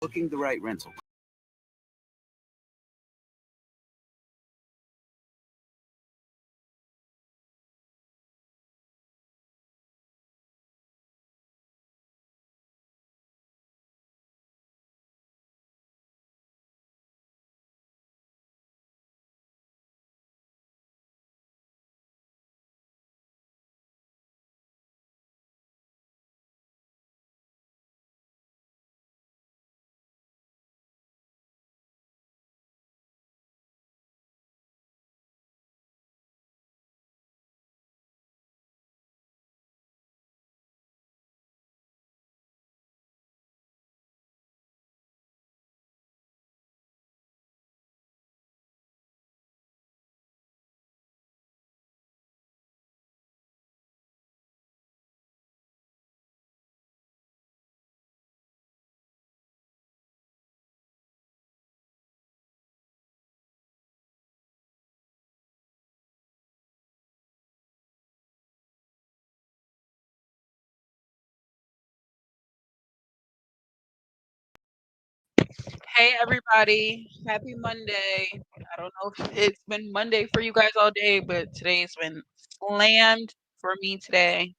Booking the right rental. Hey everybody, happy Monday. I don't know if it's been Monday for you guys all day, but today's been slammed for me today.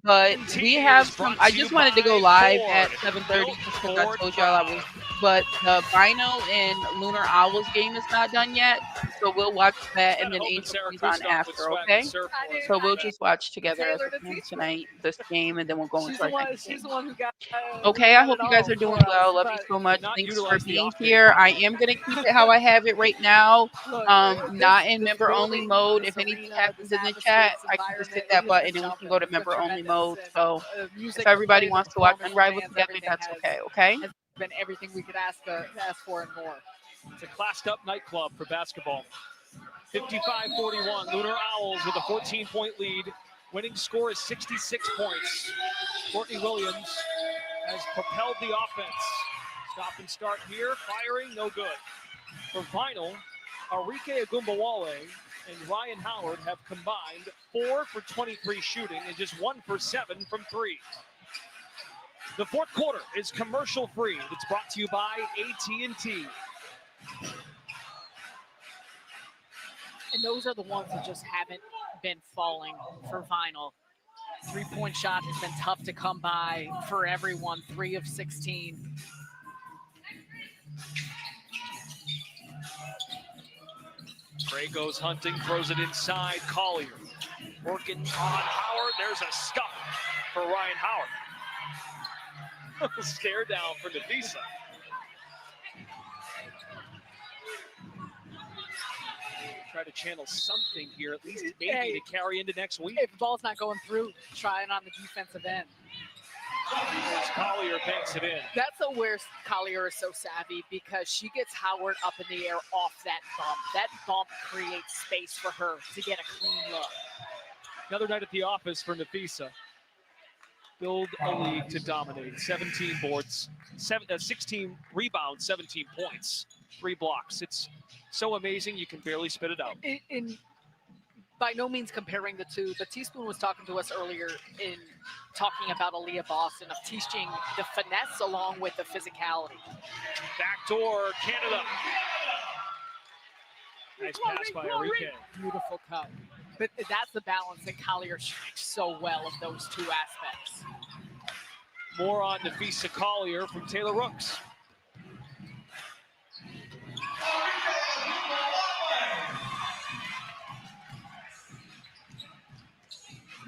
But we have some. I just wanted to go live at 7:30 just because I told y'all I was. But the Bino and Lunar Owls game is not done yet, so we'll watch that, and then Angel Keys on after. Okay, so we'll just watch together as a team tonight this game, and then we'll go into our second She's game. the one who got Okay, I hope you guys are doing well. Love you so much. Thanks for being here. I am gonna keep it how I have it right now. Not in member only mode. If anything happens in the chat, I can just hit that button and we can go to member only mode. So if everybody wants to watch Unrivaled together, that's okay. Okay. has been everything we could ask for and more. It's a classed up nightclub for basketball. 55-41. Lunar Owls with a 14-point lead. Winning score is 66 points. Courtney Williams has propelled the offense. Stop and start here. Firing, no good. For Vinyl, Arike Agumbawale and Ryan Howard have combined 4 for 23 shooting and just 1 for 7 from 3. The fourth quarter is commercial free. It's brought to you by AT&T. And those are the ones that just haven't been falling for Vinyl. 3-point shot has been tough to come by for everyone. 3 of 16. Gray goes hunting, throws it inside. Collier working on Howard. There's a scuff for Ryan Howard. Stare down for Nafisa. Try to channel something here, at least maybe to carry into next week. If the ball's not going through, try it on the defensive end. As Collier banks it in. That's where Collier is so savvy, because she gets Howard up in the air off that bump. That bump creates space for her to get a clean look. Another night at the office for Nafisa. Build a league to dominate. 17 boards, 16 rebounds, 17 points, 3 blocks. It's so amazing you can barely spit it out. By no means comparing the two, but Teaspoon was talking to us earlier in talking about Aaliyah Boston, of teaching the finesse along with the physicality. Backdoor, Canada. Nice pass by Arike. Beautiful cut. But that's the balance that Collier strikes so well of those two aspects. More on Nafisa Collier from Taylor Rooks.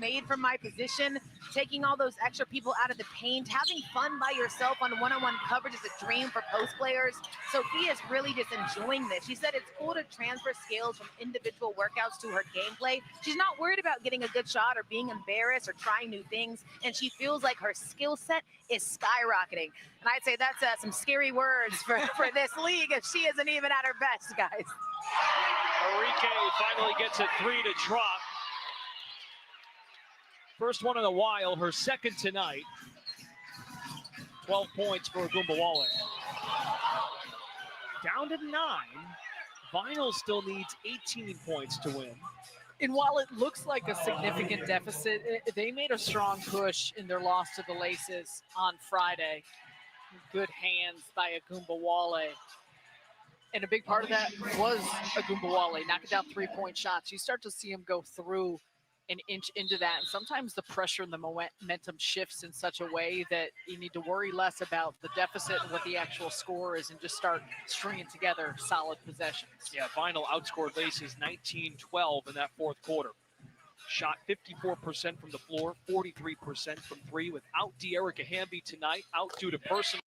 Made from my position, taking all those extra people out of the paint, having fun by yourself on one-on-one coverage is a dream for post players. Sophia is really just enjoying this. She said it's cool to transfer skills from individual workouts to her gameplay. She's not worried about getting a good shot or being embarrassed or trying new things, and she feels like her skill set is skyrocketing. And I'd say that's some scary words for this league if she isn't even at her best, guys. Arike finally gets a 3 to drop. First one in a while, her second tonight. 12 points for Agumbawale. Down to 9. Vinyl still needs 18 points to win. And while it looks like a significant deficit, they made a strong push in their loss to the Laces on Friday. Good hands by Agumbawale. And a big part of that was Agumbawale knocking down 3-point shots. You start to see him go through an inch into that. And sometimes the pressure and the momentum shifts in such a way that you need to worry less about the deficit and what the actual score is and just start stringing together solid possessions. Yeah, Vinyl outscored Laces 19-12 in that fourth quarter. Shot 54% from the floor, 43% from three, without De'Erica Hamby tonight, out due to personal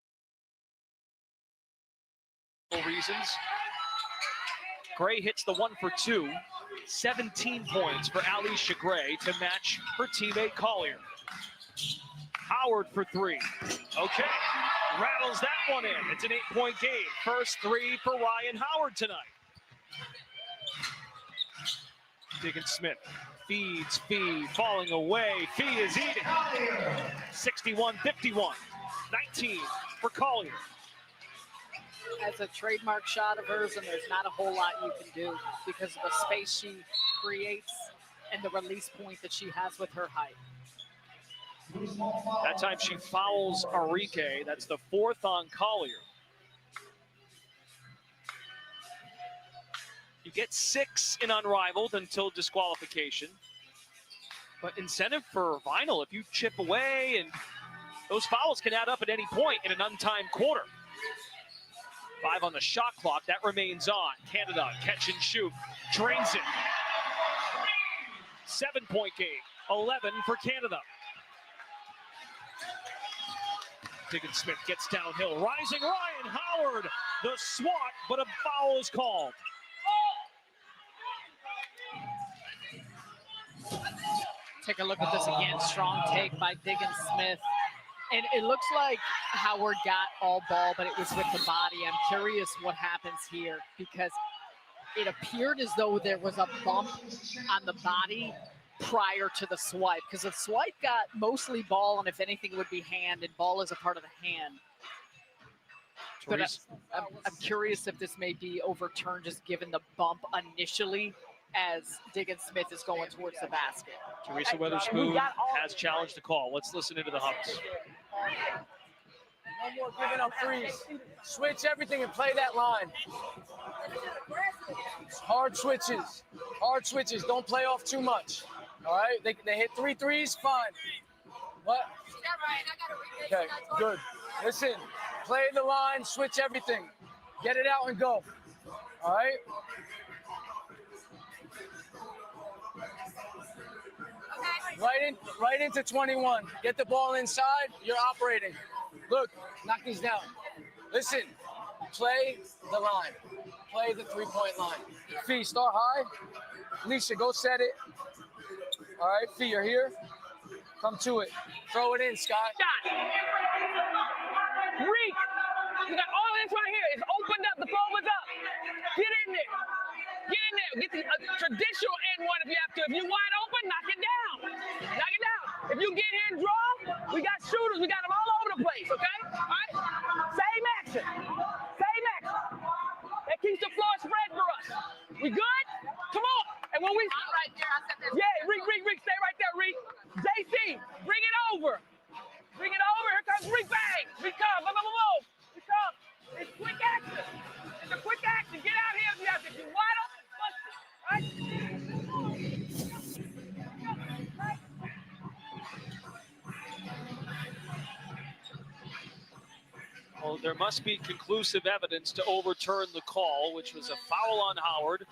reasons. Gray hits the 1 for 2. 17 points for Alicia Gray to match her teammate Collier. Howard for 3. Okay, rattles that one in. It's an 8-point game. First 3 for Ryan Howard tonight. Diggins Smith feeds Fee, falling away. Fee is eating. 61-51. 19 for Collier. As a trademark shot of hers, and there's not a whole lot you can do because of the space she creates and the release point that she has with her height. That time she fouls Arike. That's the 4th on Collier. You get 6 in unrivaled until disqualification. But incentive for Vinyl, if you chip away, and those fouls can add up at any point in an untimed quarter. 5 on the shot clock, that remains on. Canada, catch and shoot, drains it. 7-point game, 11 for Canada. Diggins Smith gets downhill, rising Ryan Howard, the swat, but a foul is called. Take a look at this again, strong take by Diggins Smith. And it looks like Howard got all ball, but it was with the body. I'm curious what happens here because it appeared as though there was a bump on the body prior to the swipe because the swipe got mostly ball, and if anything, it would be hand, and ball is a part of the hand. But I'm curious if this may be overturned just given the bump initially as Diggins Smith is going towards the basket. Teresa Weatherspoon has challenged the call. Let's listen into the hubs. No more giving up threes. Switch everything and play that line. Hard switches. Hard switches. Don't play off too much. All right? They hit 3 threes, fine. What? Okay, good. Listen, play the line, switch everything. Get it out and go. All right? Right into 21. Get the ball inside. You're operating. Look, knock these down. Listen, play the line. Play the 3-point line. Fee, start high. Alicia, go set it. All right, Fee, you're here. Come to it. Throw it in, Scott. Shot. Reek. We got all this right here. It's opened up. The ball was up. Get in there. Get in there. Get the traditional N1 if you have to. If you're wide open, knock it down. Knock it down. If you get here and draw, we got shooters. We got them all over the place, okay? All right? Same action. Same action. That keeps the floor spread for us. We good? Come on. And when we... I'm right there. I said that. Yeah, Reek. Stay right there, Reek. JC, bring it over. Bring it over. Here comes Reek. Bang. We come. Boom. We come. It's quick action. It's a quick action. Get out here if you have to. If you're wide open, bust it. Right? Well, there must be conclusive evidence to overturn the call, which was a foul on Howard,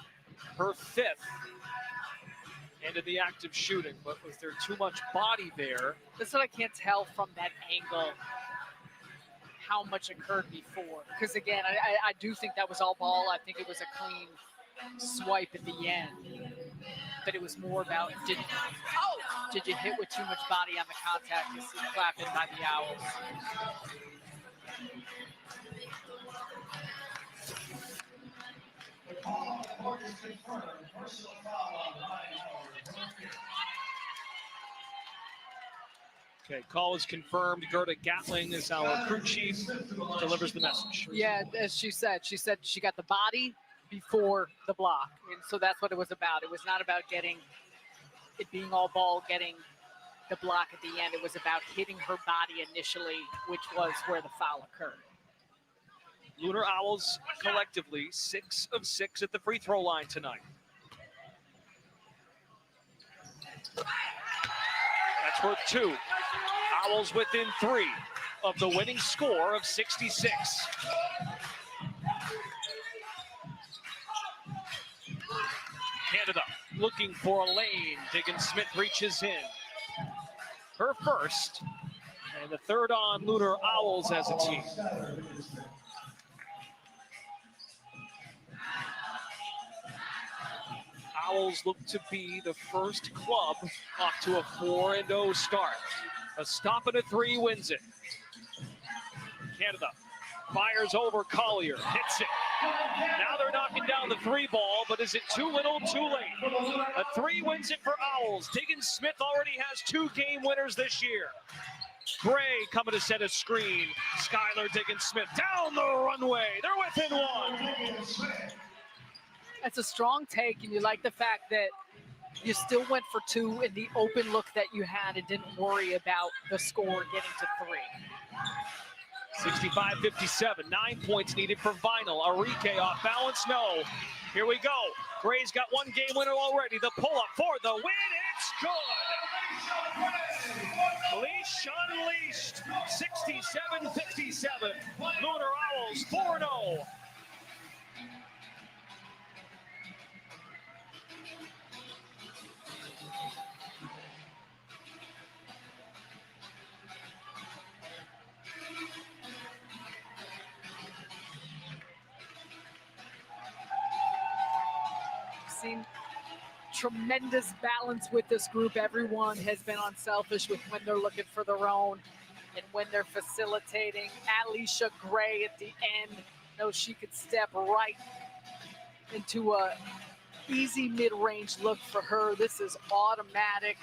her 5th, and in the act of shooting. But was there too much body there? That's what I can't tell from that angle how much occurred before. Because again, I do think that was all ball. I think it was a clean swipe at the end. But it was more about did you hit with too much body on the contact? You see clapping by the Owls. Okay, call is confirmed. Gerda Gatling is our crew chief, delivers the message. Yeah, as she said she got the body before the block. And so that's what it was about. It was not about getting it being all ball, getting the block at the end. It was about hitting her body initially, which was where the foul occurred. Lunar Owls collectively 6 of 6 at the free throw line tonight. That's worth 2. Owls within 3 of the winning score of 66. Canada looking for a lane. Diggins-Smith reaches in. Her first, and the third on Lunar Owls as a team. Owls look to be the first club off to a 4-0 start. A stop and a 3 wins it. Canada fires over Collier, hits it. Now they're knocking down the 3 ball, but is it too little, too late? A 3 wins it for Owls. Diggins-Smith already has 2 game winners this year. Gray coming to set a screen. Skylar Diggins-Smith down the runway. They're within 1. That's a strong take, and you like the fact that you still went for 2 in the open look that you had and didn't worry about the score getting to 3. 65-57, 9 points needed for Vinyl. Arike off balance, no. Here we go. Gray's got 1 game winner already. The pull-up for the win, it's good. Leash unleashed, 67-57. Lunar Owls 4-0. Seen tremendous balance with this group. Everyone has been unselfish with when they're looking for their own and when they're facilitating. Alicia Gray at the end knows she could step right into a easy mid-range look for her. This is automatic.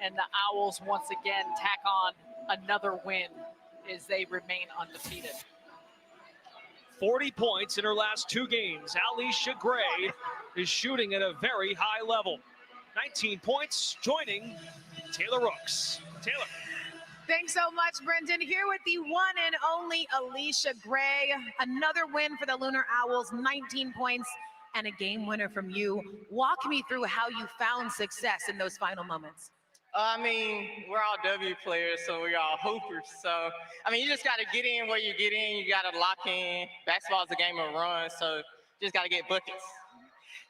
And the Owls once again tack on another win as they remain undefeated. 40 points in her last 2 games. Alicia Gray is shooting at a very high level. 19 points, joining Taylor Rooks. Taylor. Thanks so much, Brendan. Here with the one and only Alicia Gray. Another win for the Lunar Owls, 19 points and a game winner from you. Walk me through how you found success in those final moments. I mean, we're all W players, so we're all hoopers. So, I mean, you just got to get in where you get in. You got to lock in. Basketball's a game of runs, so just got to get buckets.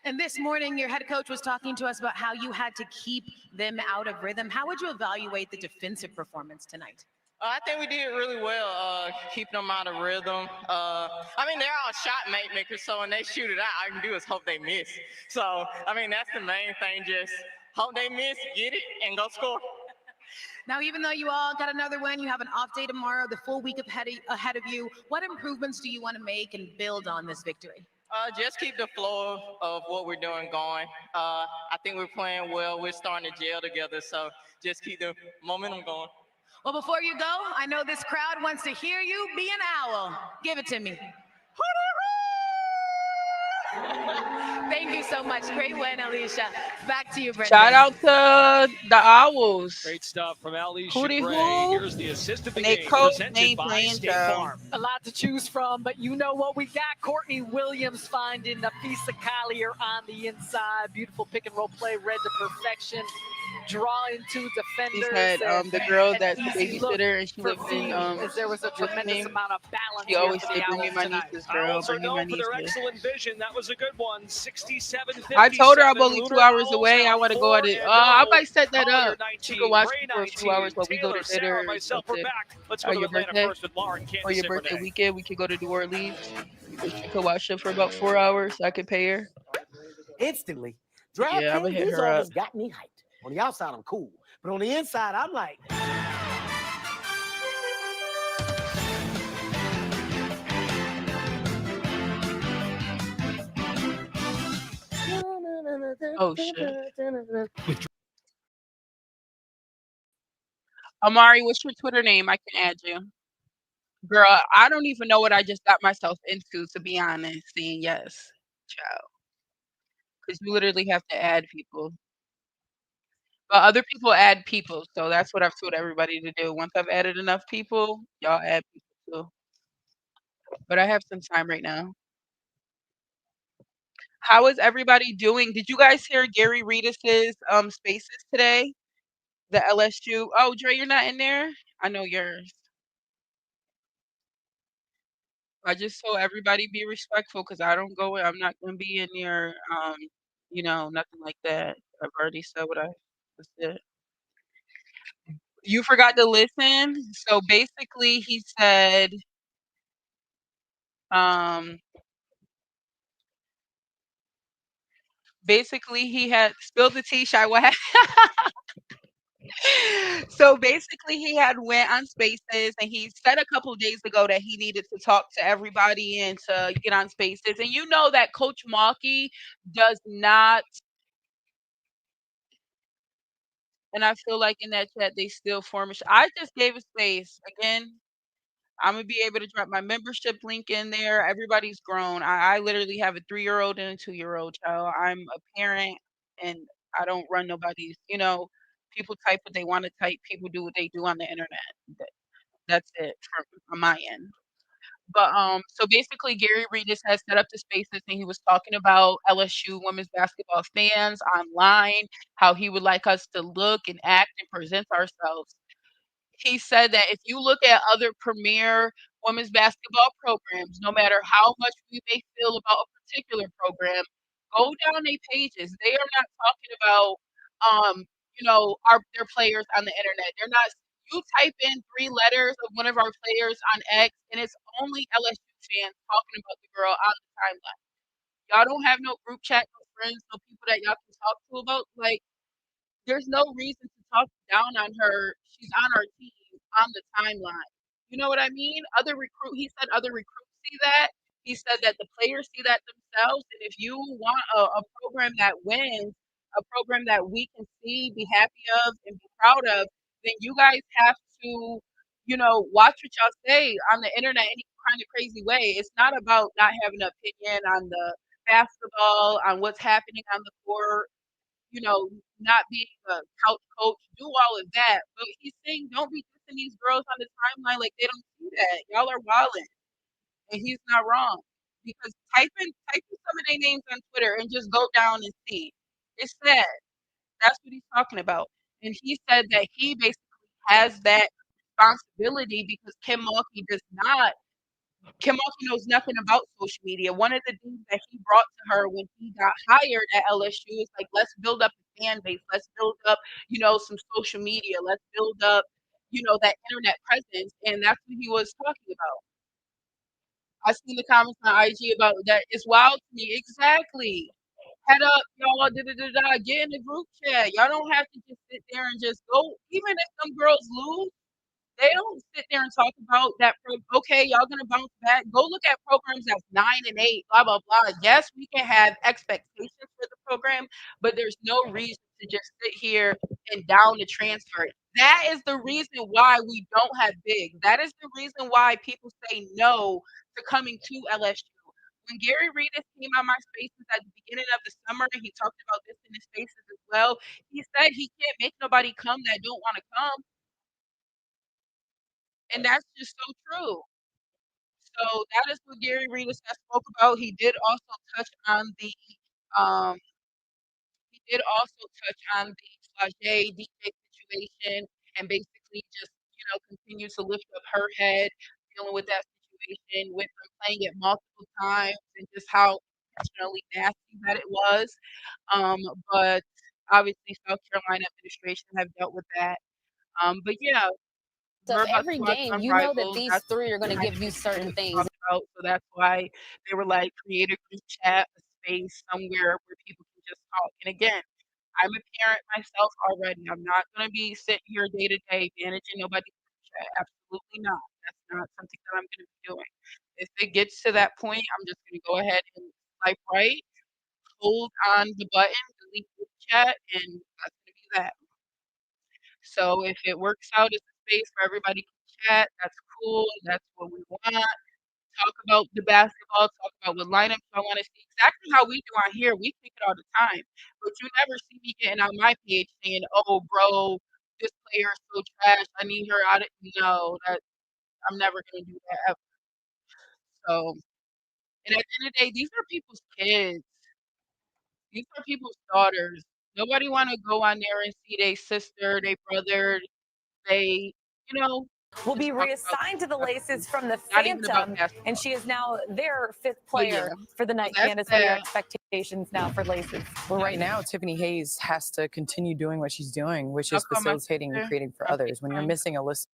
And this morning, your head coach was talking to us about how you had to keep them out of rhythm. How would you evaluate the defensive performance tonight? I think we did really well, keeping them out of rhythm. I mean, they're all shot makers, so when they shoot it out, all I can do is hope they miss. So, I mean, that's the main thing, just hope they miss, get it, and go score. Now, even though you all got another win, you have an off day tomorrow, the full week ahead of you. What improvements do you want to make and build on this victory? Just keep the flow of what we're doing going. I think we're playing well. We're starting to gel together, so just keep the momentum going. Well, before you go, I know this crowd wants to hear you be an owl. Give it to me. Thank you so much. Great win, Alicia. Back to you, Brendan. Shout out to the Owls. Great stuff from Alicia Hootie Gray. hoo. Here's the assist of the And they game coach, presented they by playing State so. Farm. A lot to choose from, but you know what we got. Courtney Williams finding Nafisa Collier on the inside. Beautiful pick and roll play, read to perfection. Drawing two defenders. She's had the girl an that's the easy look babysitter, and she for lived in Fee, as there was a what's her tremendous name? amount of balance She here always for the said, "Bring me Owls my tonight. nieces, girl. Owls are Bring me my known for their nieces." excellent vision. That was a good one. 67-57. I told her I'm only 2 Lunar hours Owls away. I now want to go at it. 4-0. I might set that Collier up. She 19, could watch Gray me for a few 19, hours while we go Taylor, to dinner Sarah, or myself, we're something. back. Let's Or go to your Atlanta birthday. first with Lauren, Or Kansas your City, birthday Renee. weekend, we could go to New Orleans. She could watch them for about 4 hours. I could pay her. Instantly. Yeah, I'ma DraftKings, hit these her up. offers got me hyped. On the outside, I'm cool. But on the inside, I'm like, Oh, shit. Amari, what's your Twitter name? I can add you. Girl, I don't even know what I just got myself into, to be honest, saying yes, child. Because you literally have to add people. But other people add people, so that's what I've told everybody to do. Once I've added enough people, y'all add people too. But I have some time right now. How is everybody doing? Did you guys hear Gary Reedus's spaces today? The LSU. Oh, Dre, you're not in there? I know yours. I just told everybody be respectful because I don't go. I'm not gonna be in there. Nothing like that. I've already said what I said. You forgot to listen. So basically, he said, um, basically he had spilled the tea. Shy, what? So basically, he had went on Spaces, and he said a couple of days ago that he needed to talk to everybody and to get on Spaces. And you know that Coach Malky does not. And I feel like in that chat they still form I just gave a space again. I'm gonna be able to drop my membership link in there. Everybody's grown. I literally have a 3-year-old and a 2-year-old child. I'm a parent, and I don't run nobody's. People type what they want to type. People do what they do on the internet. That's it from on my end. But so basically, Gary Regis has set up the spaces, and he was talking about LSU women's basketball fans online, how he would like us to look and act and present ourselves. He said that if you look at other premier women's basketball programs, no matter how much we may feel about a particular program, go down their pages. They are not talking about, their players on the internet. They're not. You type in 3 letters of one of our players on X, and it's only LSU fans talking about the girl on the timeline. Y'all don't have no group chat, no friends, no people that y'all can talk to about. Like, there's no reason to talk down on her. She's on our team on the timeline. You know what I mean? He said other recruits see that. He said that the players see that themselves. And if you want a program that wins, a program that we can see, be happy of, and be proud of, then you guys have to, watch what y'all say on the internet any kind of crazy way. It's not about not having an opinion on the basketball, on what's happening on the court, not being a couch coach, do all of that. But he's saying don't be dissing these girls on the timeline like they don't see that. Y'all are wilding. And he's not wrong. Because type in some of their names on Twitter and just go down and see. It's sad. That's what he's talking about. And he said that he basically has that responsibility because Kim Mulkey does not. Kim also knows nothing about social media. One of the things that he brought to her when he got hired at LSU is like, let's build up a fan base. Let's build up, some social media. Let's build up, that internet presence. And that's what he was talking about. I seen the comments on IG about that. It's wild to me. Exactly. Head up, y'all. Da, da, da, da. Get in the group chat. Y'all don't have to just sit there and just go. Even if some girls lose, they don't sit there and talk about that. Okay, y'all gonna bounce back. Go look at programs that's 9 and 8, blah blah blah. Yes, we can have expectations for the program, but there's no reason to just sit here and down the transfer. That is the reason why we don't have big. That is the reason why people say no to coming to LSU. When Gary Reedus came on my spaces at the beginning of the summer, he talked about this in his spaces as well. He said he can't make nobody come that don't want to come. And that's just so true. So that is what Gary Reedus has spoke about. Um, he did also touch on the Flage DJ situation and basically just, continue to lift up her head, dealing with that situation with them playing it multiple times and just how emotionally nasty that it was. Um, but obviously South Carolina administration have dealt with that. But yeah, Of we're about to every watch game, you know that Unrivaled. these That's three are going to kind give of you certain continuously things. talked about. So that's why they were like, create a group chat, a space somewhere where people can just talk. And again, I'm a parent myself already. I'm not going to be sitting here day to day managing nobody's group chat. Absolutely not. That's not something that I'm going to be doing. If it gets to that point, I'm just going to go ahead and swipe right, hold on the button, delete group chat, and that's going to be that. So if it works out as a space where everybody can chat, that's cool. That's what we want. talk about the basketball, talk about what lineups I want to see. Exactly how we do on here. We pick it all the time. But you never see me getting on my page saying, oh, bro, this player is so trash. I need her out of, that I'm never going to do that ever. So, and at the end of the day, these are people's kids. These are people's daughters. Nobody want to go on there and see their sister, their brother, they, will just be talk about reassigned to the stuff. Laces from the Not even about Phantom, basketball. and she is now their fifth But yeah, player for the so night. that's Candace, what are your that. expectations now for Laces? Well, right now, Tiffany Hayes has to continue doing what she's doing, which is I'll call my facilitating and sister creating for on others. When you're FaceTime. missing Alyssa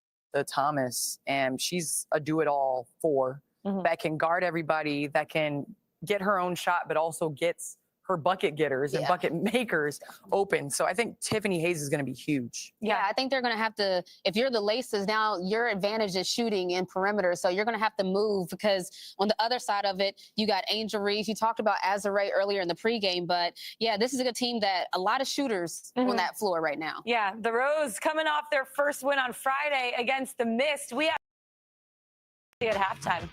Thomas, and she's a do-it-all four that can guard everybody, that can get her own shot, but also gets her bucket getters and bucket makers open. So I think Tiffany Hayes is going to be huge. Yeah, I think they're going to have to, if you're the Laces now, your advantage is shooting in perimeter. So you're going to have to move because on the other side of it, you got Angel Reese. You talked about Azare earlier in the pregame, but yeah, this is a team that a lot of shooters on that floor right now. Yeah, the Rose coming off their first win on Friday against the Mist. We have at halftime.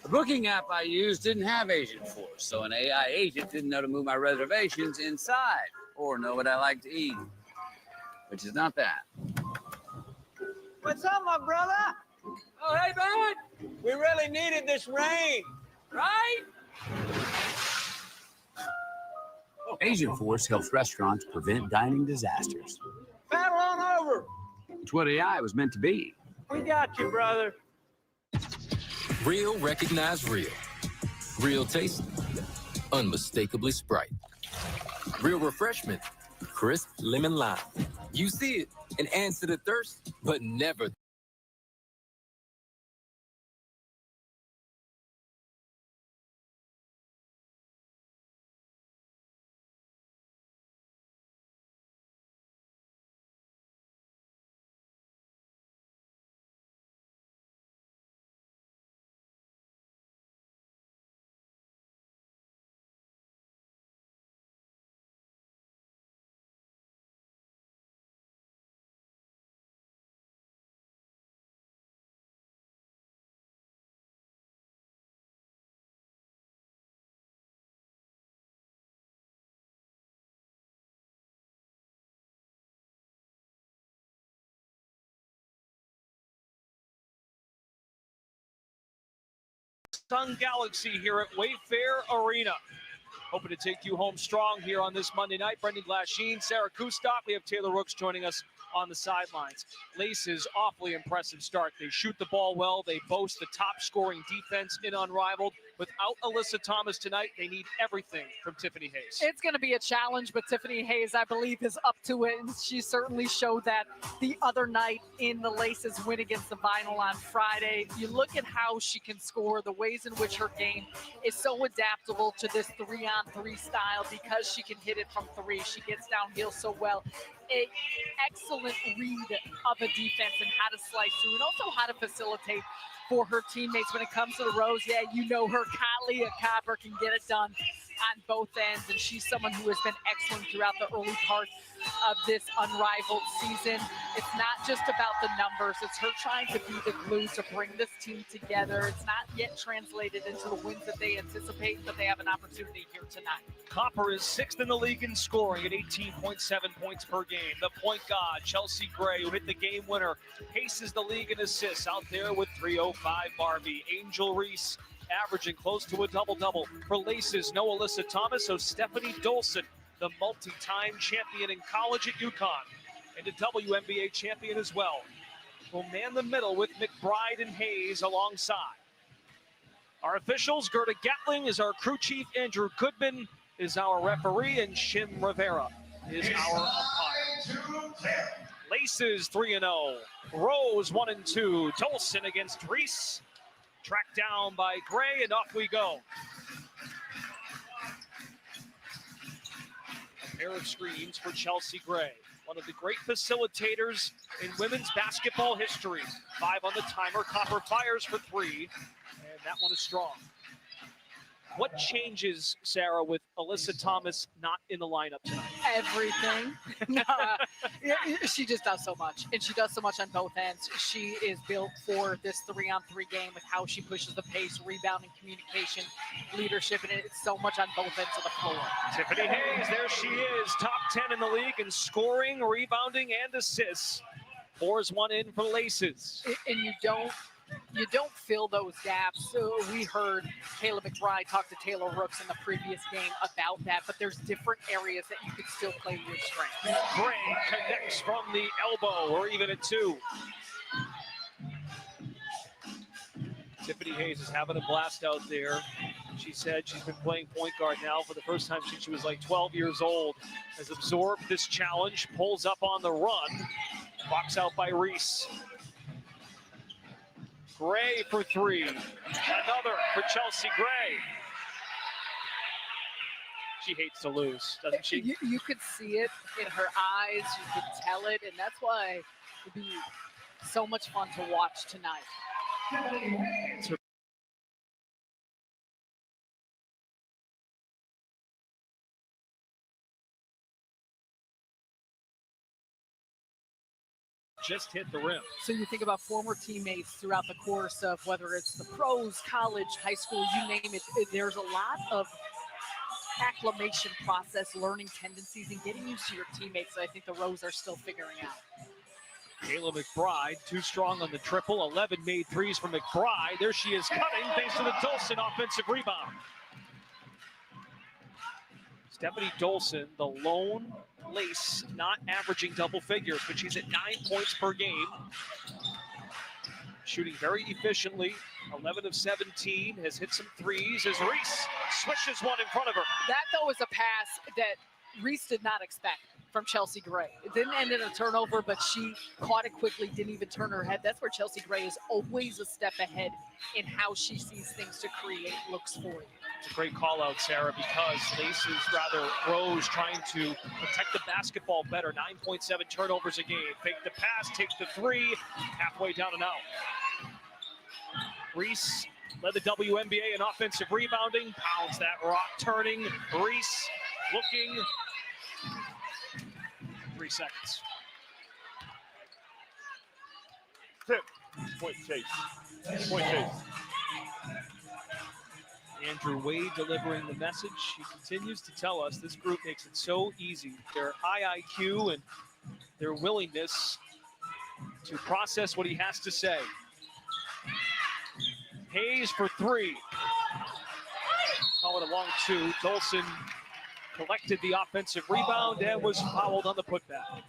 The booking app I used didn't have Agent Force, so an AI agent didn't know to move my reservations inside or know what I like to eat, which is not that. What's up, my brother? Oh, hey, bud. We really needed this rain, right? Agent Force helps restaurants prevent dining disasters. Paddle on over. It's what AI was meant to be. We got you, brother. Real recognize real. Real taste, unmistakably Sprite. Real refreshment, crisp lemon lime. You see it and answer the thirst, but never. Sun Galaxy here at Wayfair Arena. Hoping to take you home strong here on this Monday night. Brendan Glasheen, Sarah Kustok. We have Taylor Rooks joining us on the sidelines. Laces, awfully impressive start. They shoot the ball well. They boast the top scoring defense in Unrivaled. Without Alyssa Thomas tonight, they need everything from Tiffany Hayes. It's going to be a challenge, but Tiffany Hayes, I believe, is up to it. And she certainly showed that the other night in the Laces win against the Vinyl on Friday. You look at how she can score, the ways in which her game is so adaptable to this 3-on-3 style because she can hit it from three. She gets downhill so well. An excellent read of a defense and how to slice through and also how to facilitate for her teammates when it comes to the Rose. Yeah, you know her, Kalia Copper can get it done on both ends, and she's someone who has been excellent throughout the early part of this Unrivaled season. It's not just about the numbers. It's her trying to be the glue to bring this team together. It's not yet translated into the wins that they anticipate, but they have an opportunity here tonight. Copper is 6th in the league in scoring at 18.7 points per game. The point guard, Chelsea Gray, who hit the game winner, paces the league in assists out there with 305 Barbie. Angel Reese averaging close to a double-double. For Laces, no Alyssa Thomas, so Stephanie Dolson, the multi-time champion in college at UConn, and a WNBA champion as well, will man the middle with McBride and Hayes alongside. Our officials, Gerda Gatling is our crew chief, Andrew Goodman is our referee, and Shim Rivera is our umpire. Laces 3-0. Rose 1-2. Dolson against Reese. Tracked down by Gray, and off we go. A pair of screens for Chelsea Gray. One of the great facilitators in women's basketball history. 5 on the timer. Copper fires for 3, and that one is strong. What changes, Sarah, with Alyssa Thomas not in the lineup tonight? Everything. She just does so much, and she does so much on both ends. She is built for this 3-on-3 game with how she pushes the pace, rebounding, communication, leadership, and it's so much on both ends of the floor. Tiffany Hayes, there she is, top 10 in the league in scoring, rebounding, and assists. Pours one in for Laces. And you don't fill those gaps. So we heard Kayla McBride talk to Taylor Rooks in the previous game about that, but there's different areas that you could still play your strength. Gray connects from the elbow, or even at 2. Tiffany Hayes is having a blast out there. She said she's been playing point guard now for the first time since she was like 12 years old. Has absorbed this challenge, pulls up on the run, box out by Reese. Gray for 3. Another for Chelsea Gray. She hates to lose, doesn't she? You could see it in her eyes. You could tell it, and that's why it'd be so much fun to watch tonight. Just hit the rim. So you think about former teammates throughout the course of whether it's the pros, college, high school, you name it, there's a lot of acclimation process, learning tendencies, and getting used to your teammates that I think the Rose are still figuring out. Kayla McBride, too strong on the triple. 11 made threes from McBride. There she is cutting thanks to the Dolson offensive rebound. Stephanie Dolson, the lone Lace, not averaging double figures, but she's at 9 points per game. Shooting very efficiently, 11 of 17, has hit some threes as Reese swishes one in front of her. That, though, was a pass that Reese did not expect from Chelsea Gray. It didn't end in a turnover, but she caught it quickly, didn't even turn her head. That's where Chelsea Gray is always a step ahead in how she sees things to create looks for you. It's a great call out, Sarah, because Rose trying to protect the basketball better. 9.7 turnovers a game. Fake the pass, takes the 3, halfway down and out. Reese led the WNBA in offensive rebounding, pounds that rock, turning. Reese looking. 3 seconds. Tip. Point chase. Point chase. Andrew Wade delivering the message. He continues to tell us this group makes it so easy. Their high IQ and their willingness to process what he has to say. Hayes for 3. Call it a long 2. Dolson collected the offensive rebound and was fouled on the putback.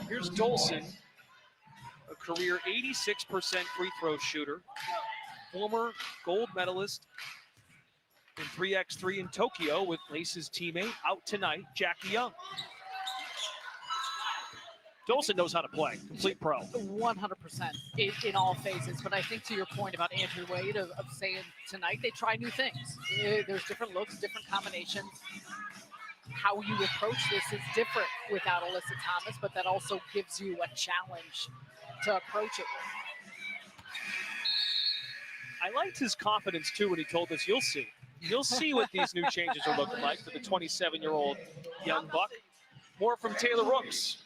Here's Dolson, a career 86% free throw shooter, former gold medalist in 3x3 in Tokyo with Lace's teammate out tonight, Jackie Young. Dolson knows how to play, complete pro. 100% in all phases. But I think to your point about Andrew Wade of saying tonight they try new things. There's different looks, different combinations. How you approach this is different without Alyssa Thomas, but that also gives you a challenge to approach it with. I liked his confidence too when he told us, you'll see. You'll see what these new changes are looking like for the 27-year-old young buck. More from Taylor Rooks.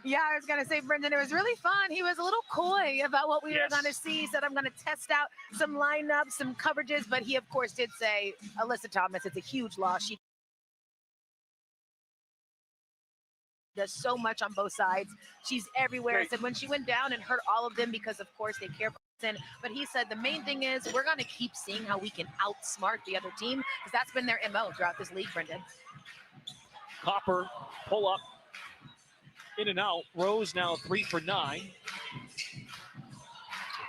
Yeah, I was going to say, Brendan, it was really fun. He was a little coy about what we were going to see. He said, I'm going to test out some lineups, some coverages. But he, of course, did say, Alyssa Thomas, it's a huge loss. She does so much on both sides. She's everywhere. Said when she went down and hurt all of them because, of course, they care. But he said the main thing is we're going to keep seeing how we can outsmart the other team because that's been their MO throughout this league, Brendan. Copper, pull up. In and out. Rose now 3 for 9.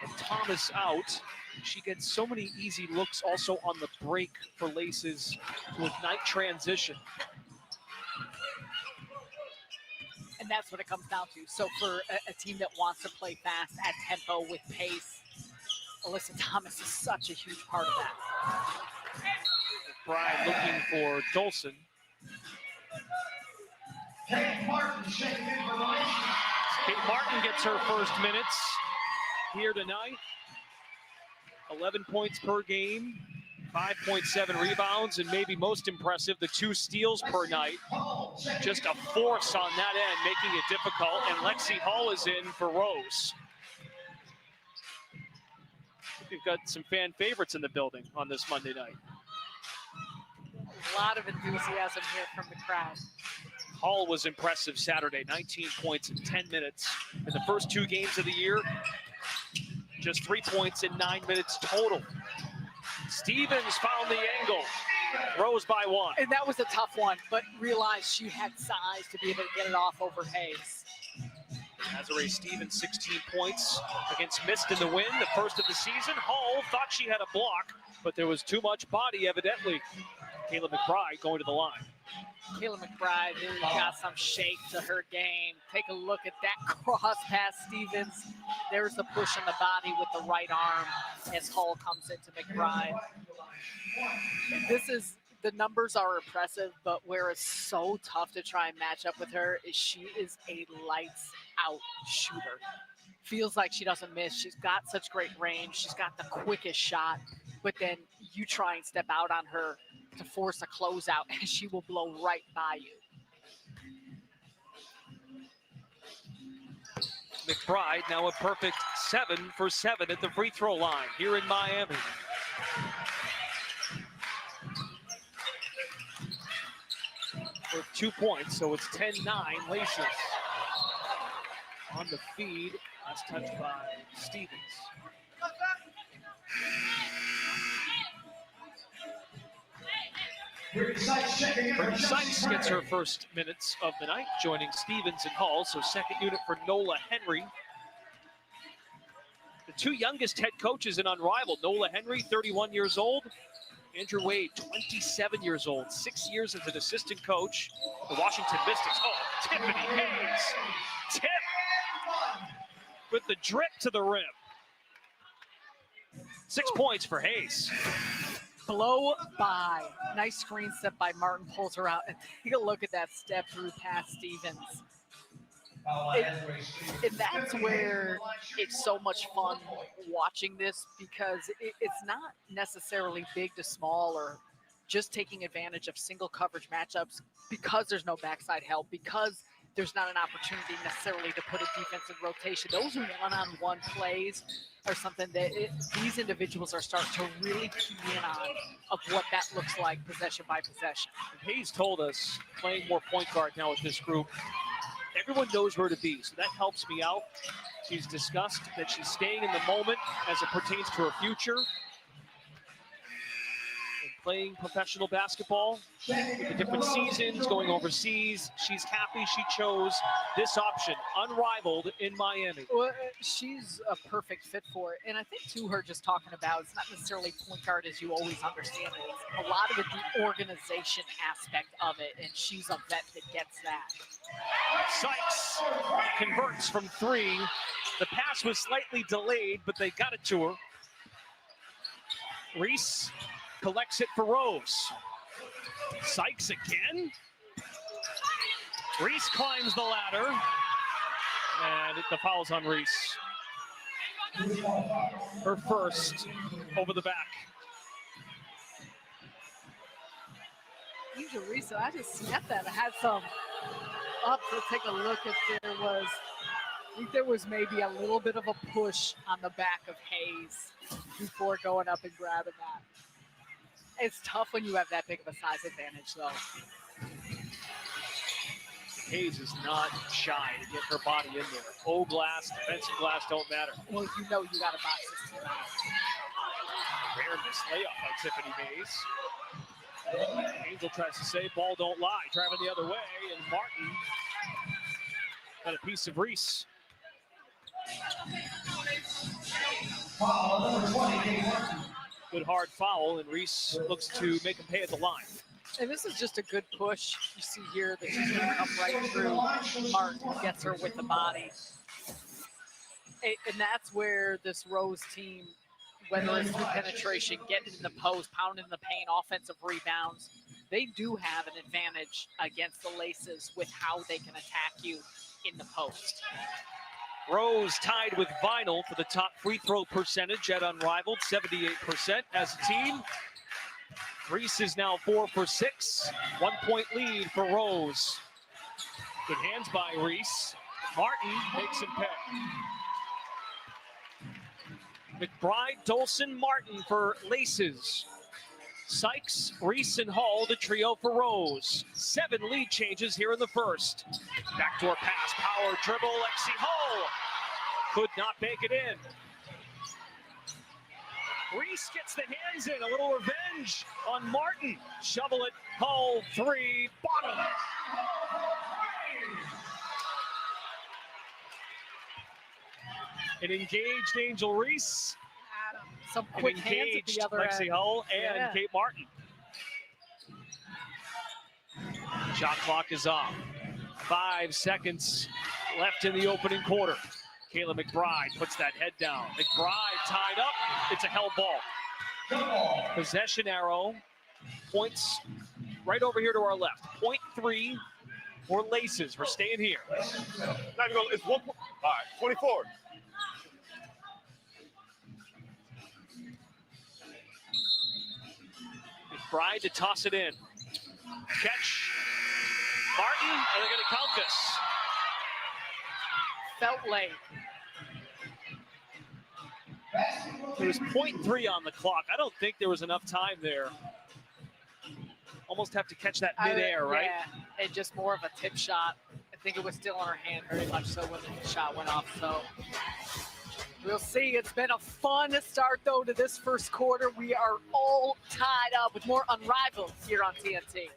And Thomas out. She gets so many easy looks also on the break for Laces to ignite transition. And that's what it comes down to. So for a team that wants to play fast at tempo with pace, Alyssa Thomas is such a huge part of that. McBride looking for Dolson. Kate Martin gets her first minutes here tonight. 11 points per game, 5.7 rebounds, and maybe most impressive, the 2 steals per night. Just a force on that end, making it difficult, and Lexi Hall is in for Rose. We've got some fan favorites in the building on this Monday night. A lot of enthusiasm here from the crowd. Hall was impressive Saturday, 19 points in 10 minutes. In the first 2 games of the year, just 3 points in 9 minutes total. Stevens found the angle. Rose by 1. And that was a tough one, but realized she had size to be able to get it off over Hayes. Desiree Stevens, 16 points against Mist in the win, the first of the season. Hall thought she had a block, but there was too much body, evidently. Kayla McBride going to the line. Kayla McBride who got some shape to her game. Take a look at that cross past Stevens. There's the push on the body with the right arm as Hall comes into McBride. The numbers are impressive, but where it's so tough to try and match up with her is she is a lights out shooter. Feels like she doesn't miss. She's got such great range. She's got the quickest shot, but then you try and step out on her to force a closeout and she will blow right by you. McBride now a perfect 7 for 7 at the free throw line here in Miami. With 2 points, so it's 10-9 Laces. On the feed, that's touched by Stevens. Brittany Sykes gets her first minutes of the night, joining Stevens and Hall, so second unit for Nola Henry. The 2 youngest head coaches in Unrivaled, Nola Henry, 31 years old, Andrew Wade, 27 years old, 6 years as an assistant coach. The Washington Mystics, Tiffany Hayes, tip with the drip to the rim. 6 points for Hayes. Blow by. Nice screen set by Martin, pulls her out. And take a look at that step through past Stevens. And that's where it's so much fun watching this because it's not necessarily big to small or just taking advantage of single coverage matchups because there's no backside help, because there's not an opportunity necessarily to put a defense in rotation. Those one-on-one plays are something that these individuals are starting to really key in on of what that looks like possession by possession. Hayes told us, playing more point guard now with this group, everyone knows where to be, so that helps me out. She's discussed that she's staying in the moment as it pertains to her future. And playing professional basketball with the different seasons, going overseas, she's happy she chose this option, Unrivaled in Miami. Well, she's a perfect fit for it. And I think too, her just talking about, it's not necessarily point guard as you always understand it. It's a lot of it, the organization aspect of it. And she's a vet that gets that. Sykes converts from 3. The pass was slightly delayed, but they got it to her. Reese collects it for Rose. Sykes again. Reese climbs the ladder. And the foul's on Reese. Her first over the back. Usually Reese, I just snapped that. I had some up to take a look at I think there was maybe a little bit of a push on the back of Hayes before going up and grabbing that. It's tough when you have that big of a size advantage, though. Hayes is not shy to get her body in there. O-glass, defensive glass don't matter. Well, you know you got to box this team out. Rare miss layup by Tiffany Hayes. Angel tries to say, ball don't lie. Driving the other way, and Martin got a piece of Reese. Good hard foul, and Reese looks to make him pay at the line. And this is just a good push. You see here that she's going to come right through Martin, gets her with the body. And that's where this Rose team, whether it's through penetration, getting in the post, pounding the paint, offensive rebounds, they do have an advantage against the Laces with how they can attack you in the post. Rose tied with Vinyl for the top free throw percentage at unrivaled 78% as a team. Reese is now 4 for 6. 1 point lead for Rose. Good hands by Reese. Martin makes him pay. McBride, Dolson, Martin for Laces. Sykes, Reese, and Hall, the trio for Rose. 7 lead changes here in the first. Backdoor pass, power dribble, Lexi Hall. Could not make it in. Reese gets the hands in, a little revenge on Martin. Shovel it, Hall, 3, bottom. An engaged Angel Reese. Some quick hands at the other Lexi end. Hull and Kate Martin. Shot clock is off. 5 seconds left in the opening quarter. Kayla McBride puts that head down. McBride tied up. It's a held ball. Possession arrow. Points right over here to our left. 0.3 for Laces. We're staying here. Not even gonna, it's 1 point. All right, 24. McBride to toss it in. Catch. Martin, and they're going to count this. Felt late. There was 0.3 on the clock. I don't think there was enough time there. Almost have to catch that midair, right? Yeah, and just more of a tip shot. I think it was still in her hand very much so when the shot went off. So we'll see. It's been a fun start, though, to this first quarter. We are all tied up with more Unrivaled here on TNT.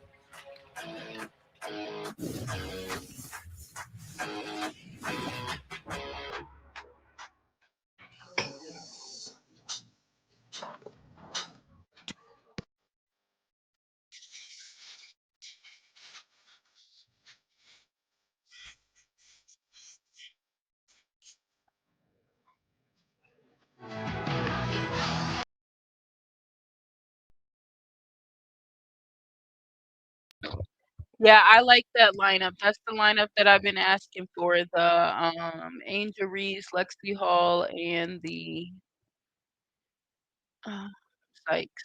Yeah, I like that lineup. That's the lineup that I've been asking for. The Angel Reese, Lexi Hall, and the Sykes.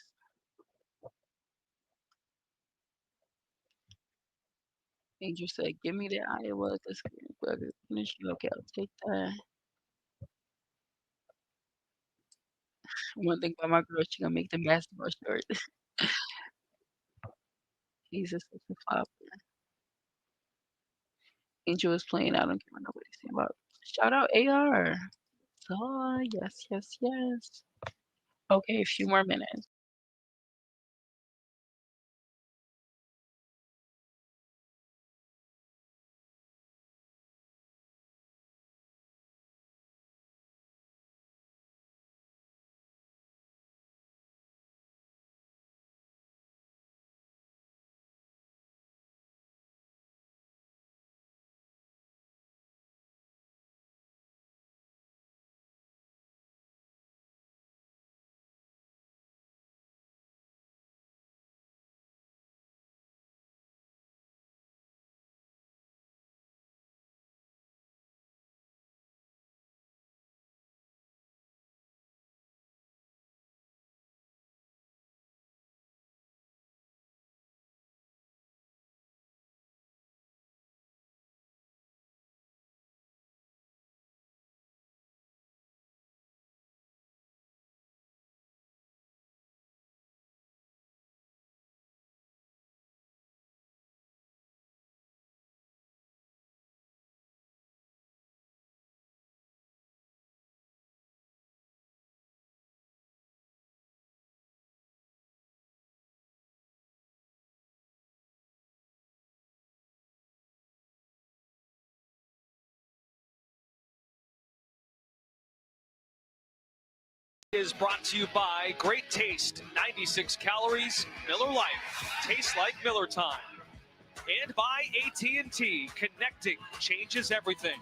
Angel said, "Give me the Iowa this finish." Okay, I'll take that. One thing about my girl, she gonna make them basketball shorts. Jesus, such a flop. Angel is playing. I don't care what nobody's saying about. Shout out AR. So yes, yes, yes. Okay, a few more minutes. Is brought to you by Great Taste, 96 calories, Miller Lite, tastes like Miller time. And by AT&T, connecting changes everything.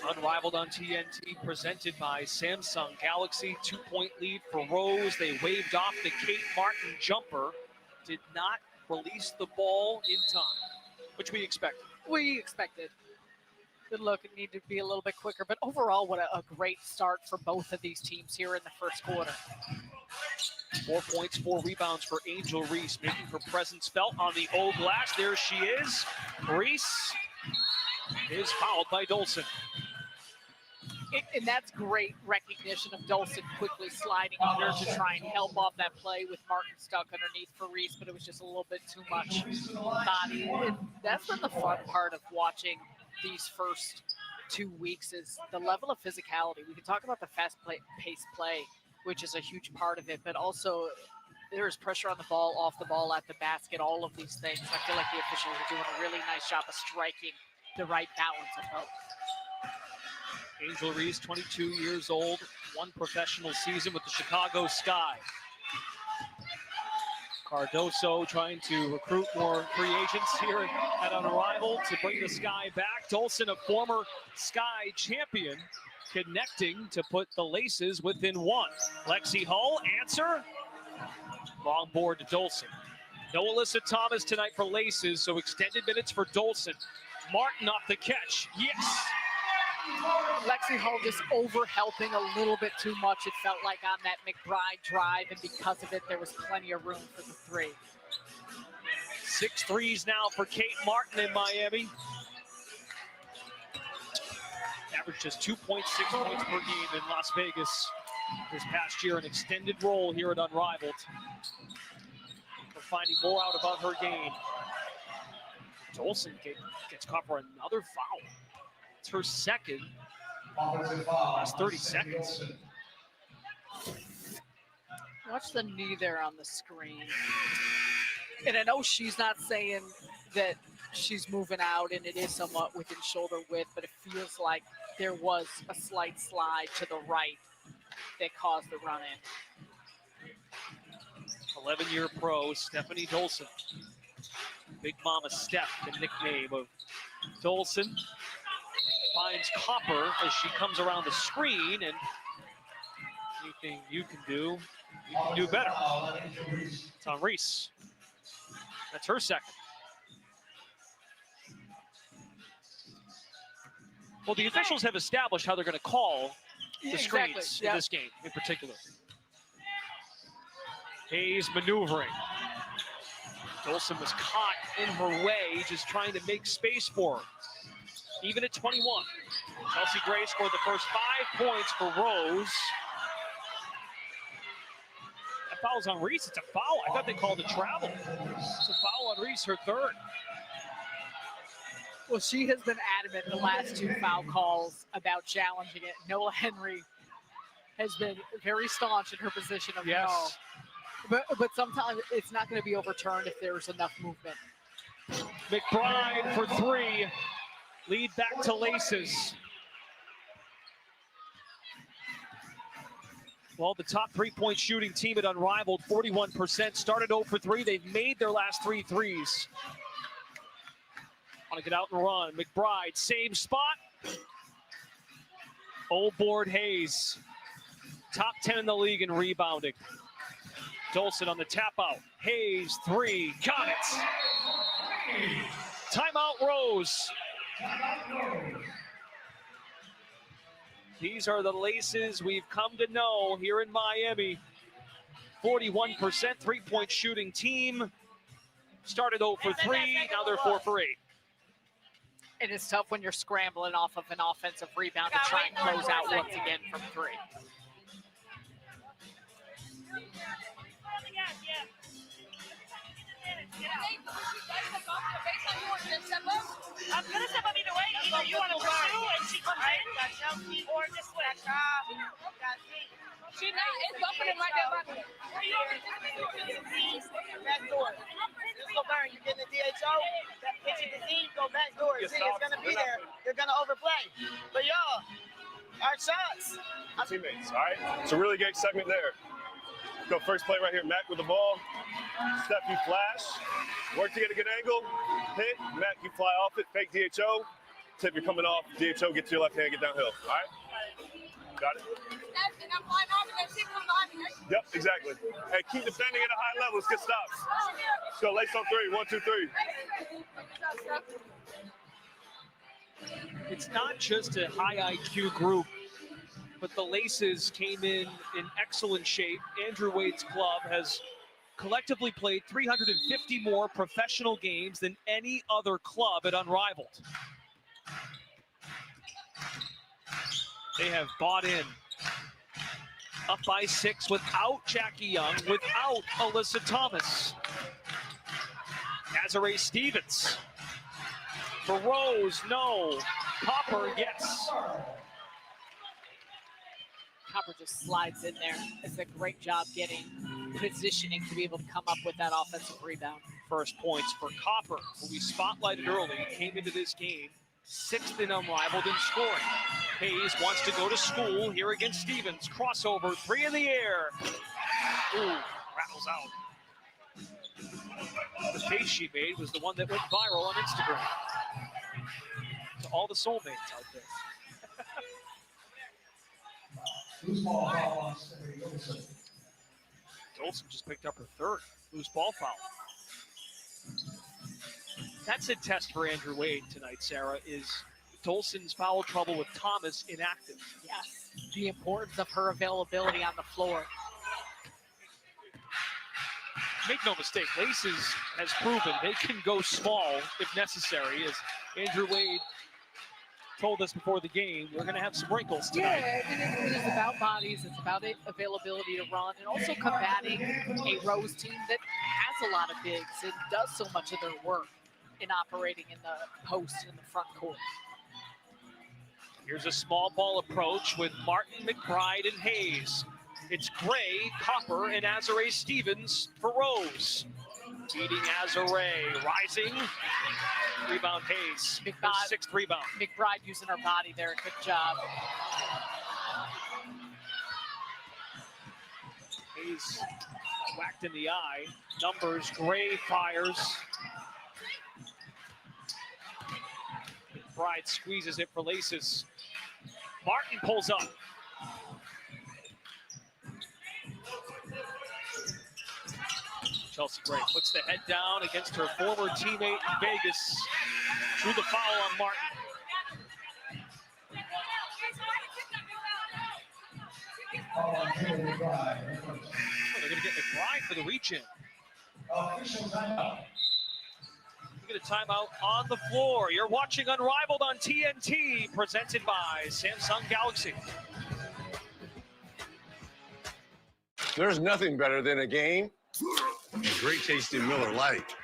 Unrivaled on TNT, presented by Samsung Galaxy, 2-point lead for Rose. They waved off the Kate Martin jumper, did not release the ball in time, which we expected. We expected. Good look, it needed to be a little bit quicker, but overall, what a great start for both of these teams here in the first quarter. 4 points, 4 rebounds for Angel Reese, making her presence felt on the old glass. There she is. Reese is fouled by Dolson. And that's great recognition of Dolson quickly sliding under to try and help off that play with Martin stuck underneath for Reese, but it was just a little bit too much body. And that's been the fun part of watching these first 2 weeks is the level of physicality. We can talk about the fast-paced play, which is a huge part of it, but also there's pressure on the ball, off the ball, at the basket, all of these things. I feel like the officials are doing a really nice job of striking the right balance of both. Angel Reese, 22 years old, 1 professional season with the Chicago Sky. Cardoso trying to recruit more free agents here at Unrivaled to bring the Sky back. Dolson, a former Sky champion, connecting to put the Laces within 1. Lexi Hull, answer. Long board to Dolson. No Alyssa Thomas tonight for Laces, so extended minutes for Dolson. Martin off the catch. Yes! Lexi Hull just over-helping a little bit too much, it felt like, on that McBride drive, and because of it, there was plenty of room for the 3. 6 threes now for Kate Martin in Miami. Averaged just 2.6 points per game in Las Vegas this past year, an extended role here at Unrivaled. We're finding more out about her game. Dolson gets caught for another foul. It's her second. Last 30 seconds. Watch the knee there on the screen. And I know she's not saying that she's moving out and it is somewhat within shoulder width, but it feels like there was a slight slide to the right that caused the run in. 11-year pro, Stephanie Dolson. Big Mama Steph, the nickname of Dolson. Finds Copper as she comes around the screen, and anything you can do better. It's on Reese. That's her second. Well, the officials have established how they're going to call the screens in this game in particular. Hayes maneuvering. Dolson was caught in her way, just trying to make space for her. Even at 21. Chelsea Gray scored the first 5 points for Rose. That foul's on Reese. It's a foul. I thought they called a travel. It's a foul on Reese, her 3rd. Well, she has been adamant the last 2 foul calls about challenging it. Noah Henry has been very staunch in her position of no. But sometimes it's not going to be overturned if there's enough movement. McBride for 3. Lead back to Laces. Well, the top 3-point shooting team at Unrivaled, 41%. Started 0 for 3. They've made their last 3 threes. Want to get out and run. McBride, same spot. Old board Hayes. Top 10 in the league in rebounding. Dolson on the tap out. Hayes, 3. Got it. Timeout Rose. These are the Laces we've come to know here in Miami. 41% 3-point shooting team. Started 0 for 3, now they're 4 for 8. And it's tough when you're scrambling off of an offensive rebound to try and close out once again from 3. I'm going to step up either way. Either you want to pursue and she comes in, or just switch. She's not, it's bumping right there. Back door. Just go burn. You're getting the DHO. Hit you the Z, go back door. See, it's going to be there. You're going to overplay. But y'all, All right, shots. Teammates, all right? It's a really great segment there. Go first play right here. Mac with the ball. Steph, you flash. Work to get a good angle. Hit. Mac, you fly off it. Fake DHO. Tip, you're coming off. DHO, get to your left hand, get downhill. All right? Got it? And I'm flying off and that shit comes behind me, right? Yep, exactly. Hey, keep defending at a high level. Let's get stops. Let's go lace on three. 1, 2, 3. It's not just a high IQ group, but the Laces came in excellent shape. Andrew Wade's club has collectively played 350 more professional games than any other club at Unrivaled. They have bought in. Up by 6 without Jackie Young, without Alyssa Thomas. Azare Stevens. For Rose, no. Copper, yes. Copper just slides in there. It's a great job getting positioning to be able to come up with that offensive rebound. First points for Copper, who we spotlighted early, came into this game 6th in Unrivaled in scoring. Hayes wants to go to school here against Stevens. Crossover, 3 in the air. Ooh, rattles out. The face she made was the one that went viral on Instagram. To all the soulmates out there. Dolson just picked up her 3rd loose ball foul. That's a test for Andrew Wade tonight, Sarah, is Dolson's foul trouble with Thomas inactive. Yes, the importance of her availability on the floor. Make no mistake, Laces has proven they can go small if necessary. As Andrew Wade told us before the game, we're going to have some wrinkles tonight. Yeah, it is about bodies. It's about availability to run and also combating a Rose team that has a lot of bigs and does so much of their work in operating in the post in the front court. Here's a small ball approach with Martin, McBride, and Hayes. It's Gray, Copper, and Azare Stevens for Rose. Beating Azare, rising. Rebound Hayes, her 6th rebound. McBride using her body there, good job. Hayes whacked in the eye. Numbers, Gray fires. McBride squeezes it for Laces. Martin pulls up. Chelsea Gray puts the head down against her former teammate in Vegas. Drew the foul on Martin. Oh, they're going to get McBride for the reach-in. We get a timeout on the floor. You're watching Unrivaled on TNT, presented by Samsung Galaxy. There's nothing better than a game. Great tasting Miller Lite.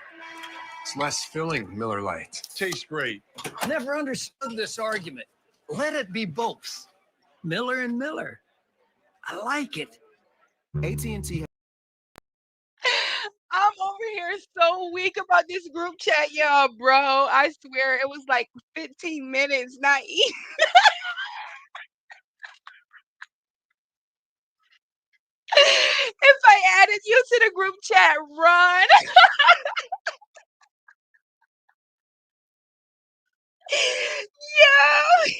It's less filling Miller Lite. Tastes great. Never understood this argument. Let it be both. Miller and Miller. I like it. AT&T. I'm over here so weak about this group chat, y'all, bro. I swear it was like 15 minutes, not even. If I added you to the group chat, run. Yo.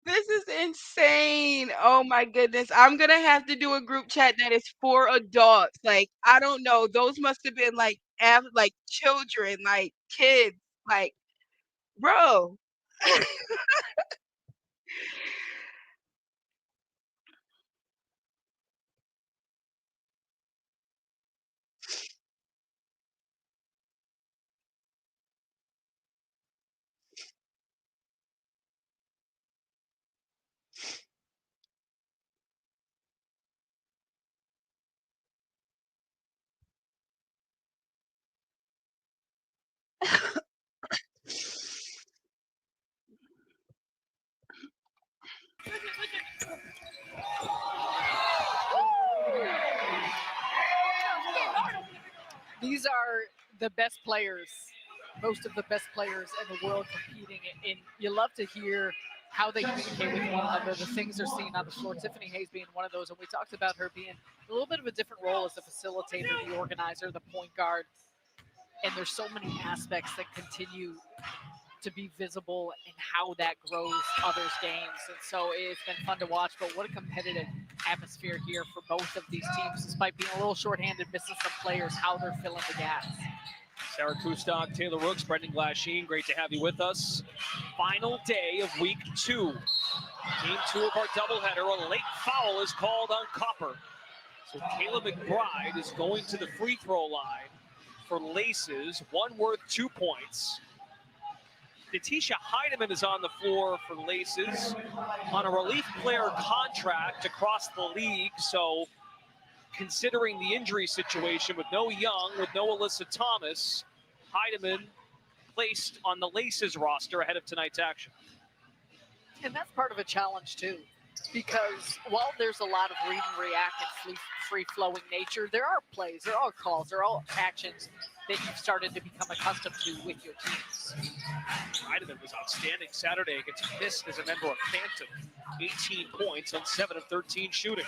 This is insane. Oh my goodness. I'm gonna have to do a group chat that is for adults. Like, I don't know. Those must have been like like children, like kids. Like, bro. These are the best players most of the best players in the world competing, and you love to hear how they communicate with one another, the things they're seeing on the floor. Tiffany Hayes being one of those, and we talked about her being a little bit of a different role as the facilitator, the organizer, the point guard, and there's so many aspects that continue to be visible and how that grows others' games. And so it's been fun to watch, but what a competitive atmosphere here for both of these teams, despite being a little shorthanded, missing some players, how they're filling the gaps. Sarah Kustok, Taylor Rooks, Brendan Glasheen, great to have you with us. Final day of week 2. Game 2 of our doubleheader. A late foul is called on Copper. So Kayla McBride is going to the free throw line for Laces, one worth 2 points. Natisha Heidemann is on the floor for Laces on a relief player contract across the league. So considering the injury situation with no Young, with no Alyssa Thomas, Heidemann placed on the Laces roster ahead of tonight's action. And that's part of a challenge too, because while there's a lot of read and react and free-flowing nature, there are plays, there are calls, there are actions that you've started to become accustomed to with your teams. Heidemann was outstanding Saturday against Fisk as a member of Phantom. 18 points on 7 of 13 shooting.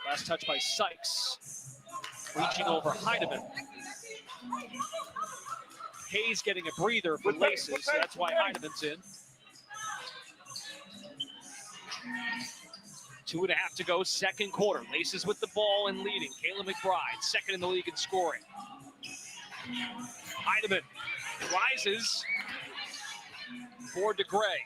Last touch by Sykes. Reaching over Heidemann. Hayes getting a breather for Laces, so that's why Heidemann's in. 2.5 to go, second quarter. Laces with the ball and leading. Kayla McBride, second in the league in scoring. Heidemann rises for DeGray.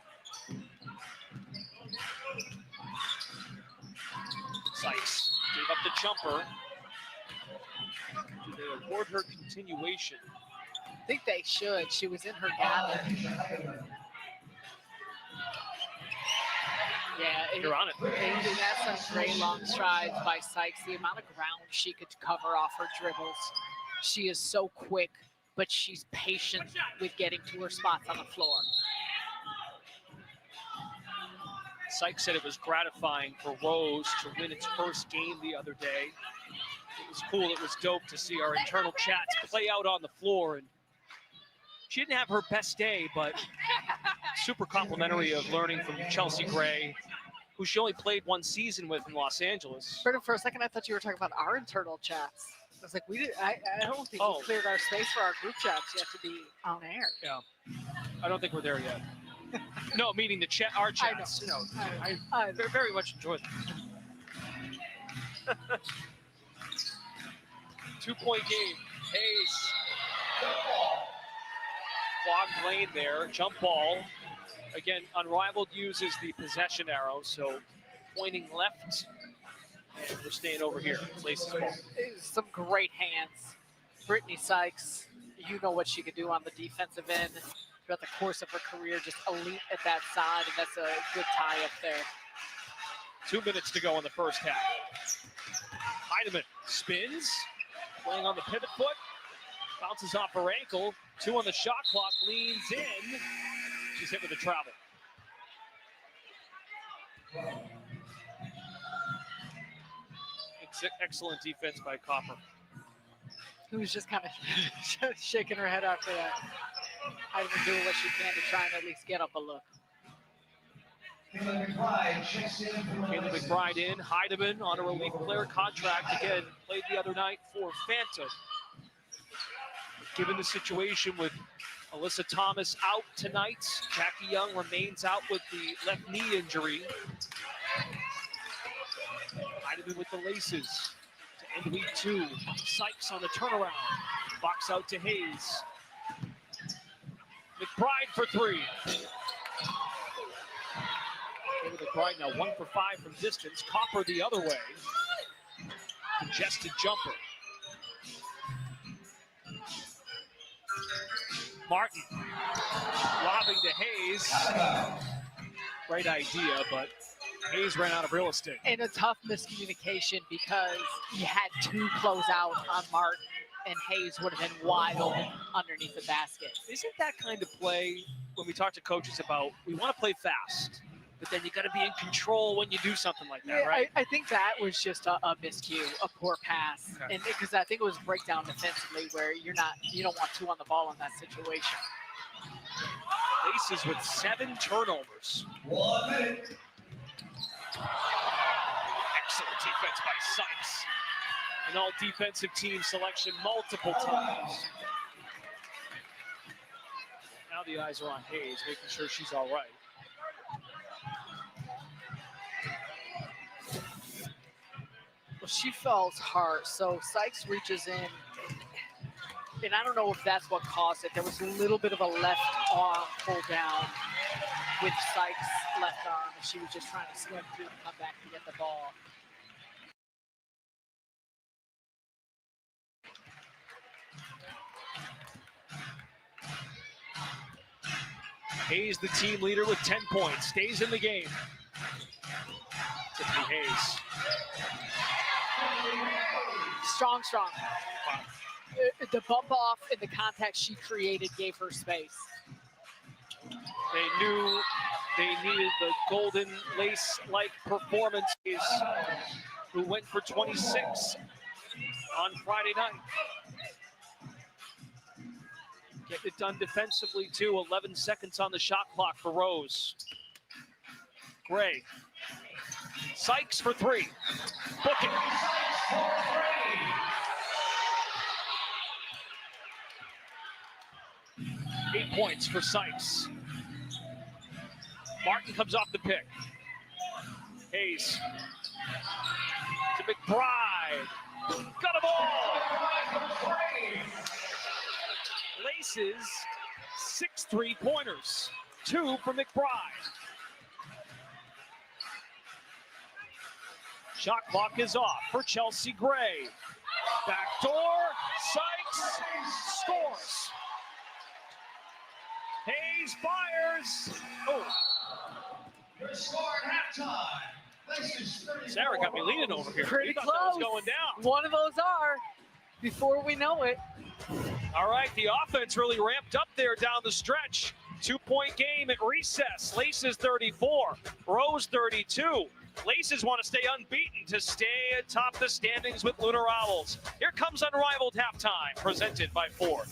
Sykes gave up the jumper. Do they award her continuation? I think they should. She was in her gather. Yeah, you're on it. That's some great long strides by Sykes. The amount of ground she could cover off her dribbles. She is so quick, but she's patient with getting to her spots on the floor. Sykes said it was gratifying for Rose to win its first game the other day. It was cool. It was dope to see our internal chats play out on the floor. And she didn't have her best day, but super complimentary of learning from Chelsea Gray, who she only played one season with in Los Angeles. For a second, I thought you were talking about our internal chats. I was like, I don't think we cleared our space for our group chats yet to be on air. Yeah, I don't think we're there yet. No, meaning the chat, our chats. I very much enjoy them. 2-point game. Hayes. Clogged lane there. Jump ball. Again, Unrivaled uses the possession arrow, so pointing left. And we're staying over here. Laces ball. Some great hands. Brittany Sykes, you know what she could do on the defensive end. Throughout the course of her career, just elite at that side, and that's a good tie up there. 2 minutes to go in the first half. Heidemann spins, playing on the pivot foot, bounces off her ankle. 2 on the shot clock, leans in. She's hit with a travel. Excellent defense by Copper. Who's just kind of shaking her head after that. Heidemann doing what she can to try and at least get up a look. Kayla McBride in. Heidemann on a relief player contract. Again, played the other night for Phantom. Given the situation with Alyssa Thomas out tonight, Jackie Young remains out with the left knee injury. Heidemann with the Laces to end week 2. Sykes on the turnaround. Box out to Hayes. McBride for 3. McBride now 1 for 5 from distance. Copper the other way. Congested jumper. Martin lobbing to Hayes. Great idea, but Hayes ran out of real estate. And a tough miscommunication because he had to close out on Martin, and Hayes would have been wide open underneath the basket. Isn't that kind of play, when we talk to coaches about, we want to play fast, but then you got to be in control when you do something like that, Yeah, right? I think that was just a miscue, a poor pass, Okay. and because I think it was breakdown defensively where you don't want two on the ball in that situation. Laces with 7 turnovers. 1 minute. Excellent defense by Sykes. An all defensive team selection multiple times. Now the eyes are on Hayes, making sure she's all right. Well, she falls hard, so Sykes reaches in, and I don't know if that's what caused it. There was a little bit of a left arm pull down with Sykes' left arm, and she was just trying to swim through and come back to get the ball. Hayes, the team leader with 10 points, stays in the game. Tiffany Hayes. Strong. The bump off and the contact she created gave her space. They knew they needed the golden lace-like performances who went for 26 on Friday night. Getting it done defensively too. 11 seconds on the shot clock for Rose. Gray. Sykes for 3. Book it. Eight points for Sykes. Martin comes off the pick. Hayes to McBride. Got a ball. Laces 6 3-pointers. 2 for McBride. Shot clock is off for Chelsea Gray. Backdoor. Sykes scores. Hayes fires. Oh. Your score at halftime. Sarah got me leaning over here. Pretty You thought close. that was going down. One of those are before we know it. All right, the offense really ramped up there down the stretch. 2-point game at recess. Laces 34, Rose 32. Laces want to stay unbeaten to stay atop the standings with Lunar Owls. Here comes Unrivaled Halftime, presented by Ford.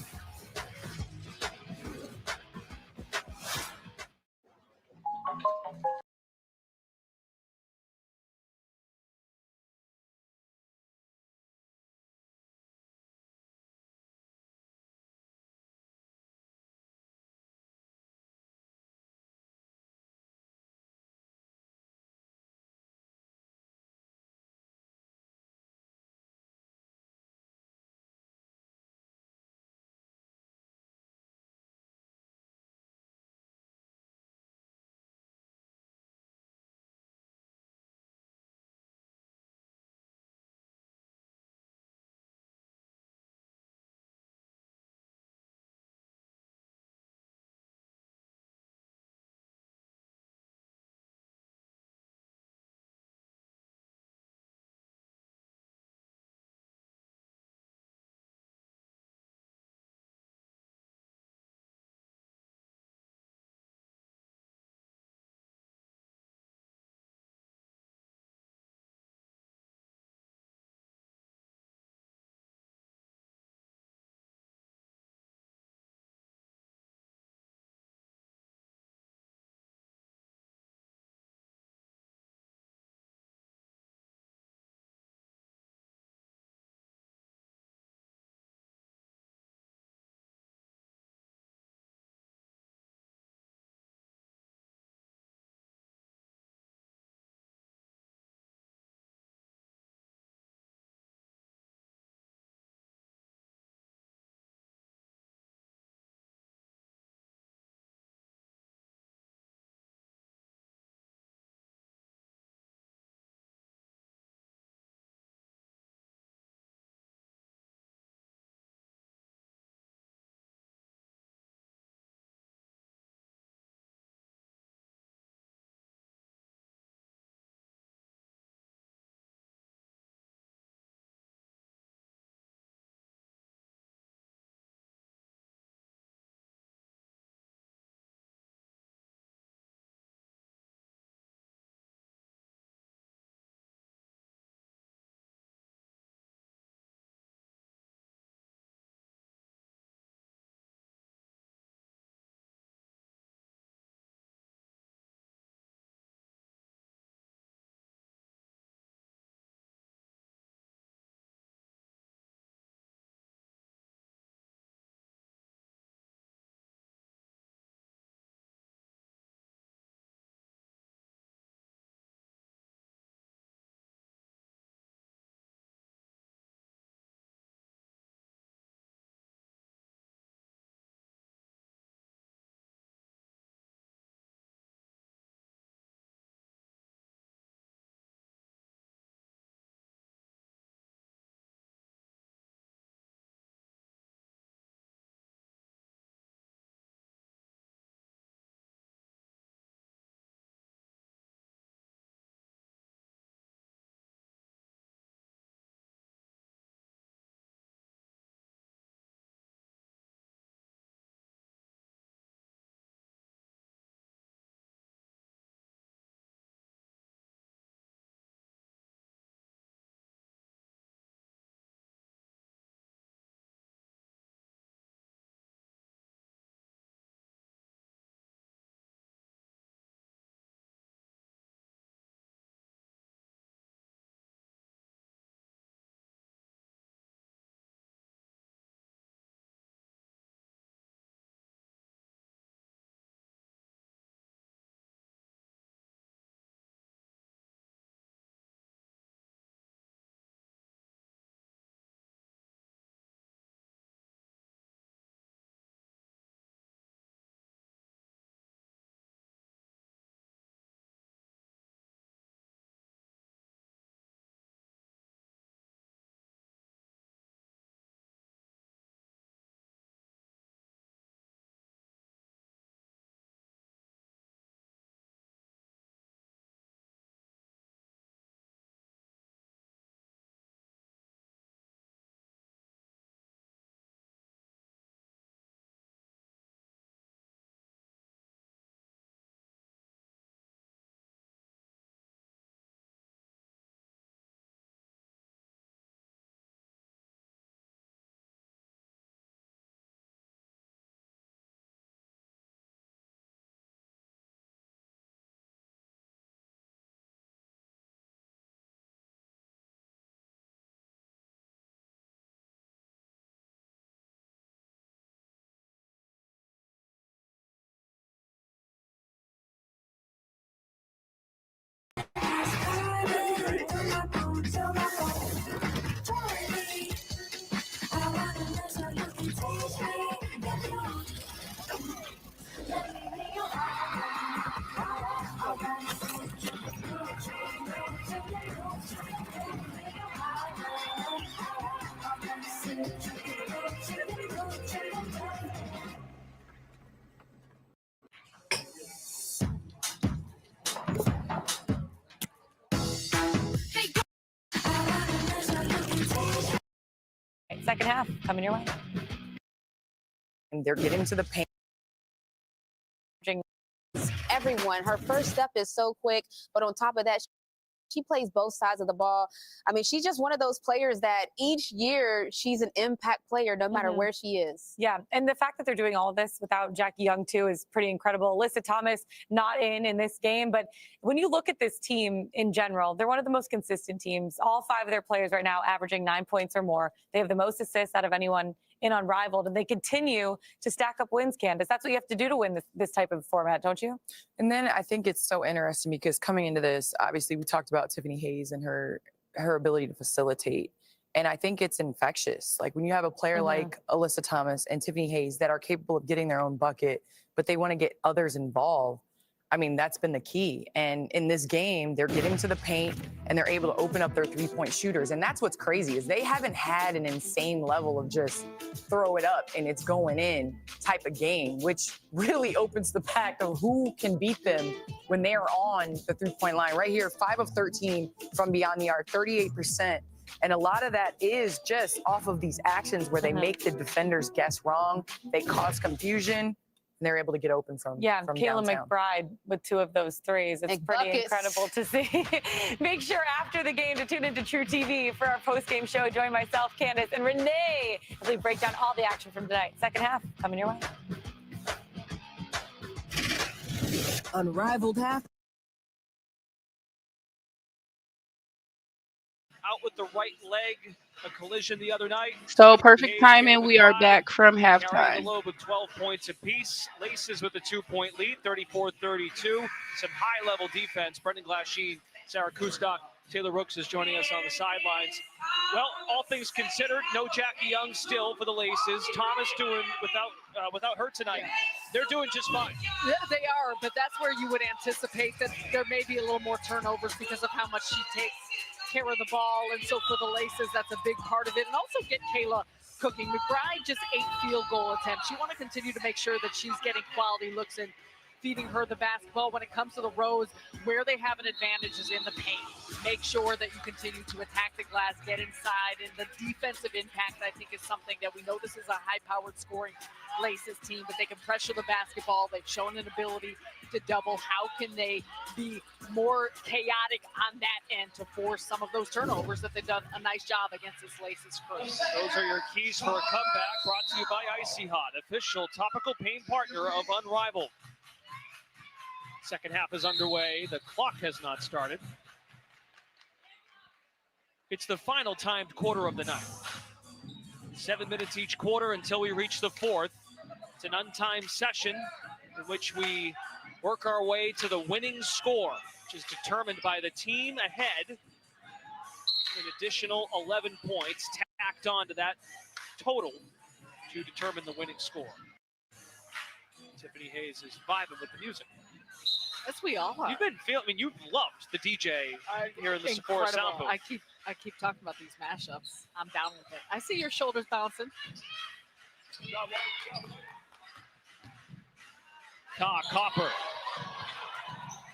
Second half coming your way. And they're getting to the paint. Everyone, her first step is so quick, but on top of that, she plays both sides of the ball. I mean, she's just one of those players that each year she's an impact player no matter where she is. Yeah, and the fact that they're doing all of this without Jackie Young too is pretty incredible. Alyssa Thomas not in this game, but when you look at this team in general, they're one of the most consistent teams. All 5 of their players right now averaging 9 points or more. They have the most assists out of anyone in Unrivaled, and they continue to stack up wins, Candace. That's what you have to do to win this type of format, don't you? And then I think it's so interesting because coming into this, obviously we talked about Tiffany Hayes and her ability to facilitate. And I think it's infectious. Like when you have a player like Alyssa Thomas and Tiffany Hayes that are capable of getting their own bucket, but they want to get others involved. I mean, that's been the key. And in this game, they're getting to the paint and they're able to open up their three-point shooters. And that's what's crazy is they haven't had an insane level of just throw it up and it's going in type of game, which really opens the pack of who can beat them when they are on the three-point line. Right here, 5 of 13 from beyond the arc, 38%. And a lot of that is just off of these actions where they make the defenders guess wrong. They cause confusion. And they're able to get open from Kayla downtown. McBride with 2 of those threes. It's Big pretty buckets. incredible to see. Make sure after the game to tune into True TV for our post-game show. Join myself, Candace, and Renee as we break down all the action from tonight. Second half coming your way. Unrivaled half. Out with the right leg, a collision the other night. So perfect timing. We are back from Carrying halftime. the load with 12 points apiece. Laces with a 2-point lead, 34-32. Some high-level defense. Brendan Glasheen, Sarah Kustok, Taylor Rooks is joining us on the sidelines. Well, all things considered, no Jackie Young still for the Laces. Thomas doing without her tonight. They're doing just fine. Yeah, they are, but that's where you would anticipate that there may be a little more turnovers because of how much she takes care of the ball. And so for the Laces, that's a big part of it. And also get Kayla cooking. McBride just 8 field goal attempts. You want to continue to make sure that she's getting quality looks and feeding her the basketball. When it comes to the Rose, where they have an advantage is in the paint. Make sure that you continue to attack the glass, get inside, and the defensive impact, I think, is something that we know this is a high-powered scoring Laces team, but they can pressure the basketball. They've shown an ability to double. How can they be more chaotic on that end to force some of those turnovers that they've done a nice job against this Laces crew? Those are your keys for a comeback, brought to you by Icy Hot, official topical pain partner of Unrivaled. Second half is underway. The clock has not started. It's the final timed quarter of the night. 7 minutes each quarter until we reach the fourth. It's an untimed session in which we work our way to the winning score, which is determined by the team ahead. An additional 11 points tacked on to that total to determine the winning score. Tiffany Hayes is vibing with the music. Yes, we all are. You've been feeling, I mean, you've loved the DJ here in the Sephora sound booth. I keep talking about these mashups. I'm down with it. I see your shoulders bouncing. Copper.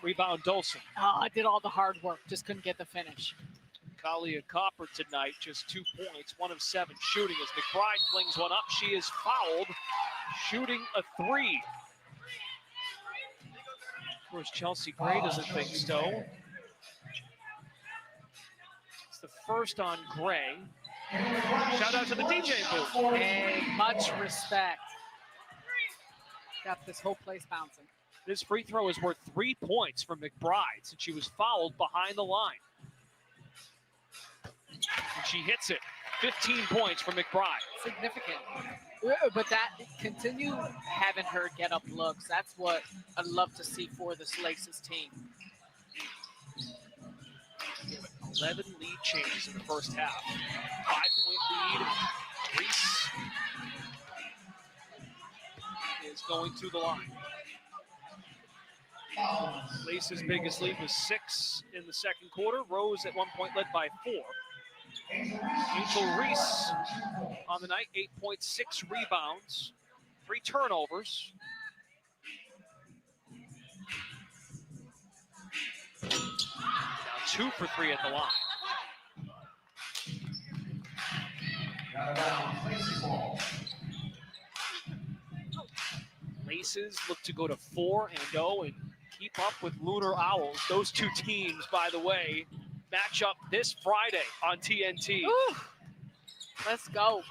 Rebound Dolson. Oh, I did all the hard work. Just couldn't get the finish. Kalia Copper tonight, just 2 points, 1 of 7 shooting as McBride flings one up. She is fouled, shooting a 3. Of course, Chelsea Gray doesn't think so. It's the first on Gray. Shout out to the DJ booth. Hey, much respect. Got this whole place bouncing. This free throw is worth 3 points for McBride since she was fouled behind the line. And she hits it. 15 points for McBride. Significant. But that, continue having her get up looks. That's what I'd love to see for this Laces team. 11 lead changes in the first half. 5-point lead. Reese is going to the line. Lace's biggest lead was 6 in the second quarter. Rose at one point led by 4. Angel Reese on the night, 8.6 rebounds, 3 turnovers. Now 2 for 3 at the line. Laces look to go to 4-0 and keep up with Lunar Owls. Those two teams, by the way, match up this Friday on TNT. Ooh, let's go.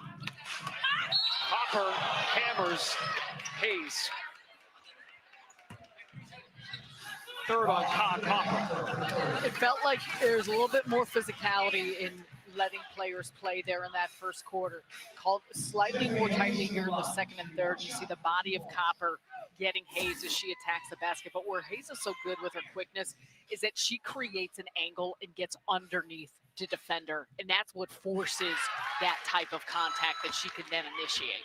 Copper hammers Hayes. Third on Copper. It felt like there's a little bit more physicality in letting players play there in that first quarter. Called slightly more tightly here in the second and third. You see the body of Copper getting Hayes as she attacks the basket. But where Hayes is so good with her quickness is that she creates an angle and gets underneath to defender. And that's what forces that type of contact that she can then initiate.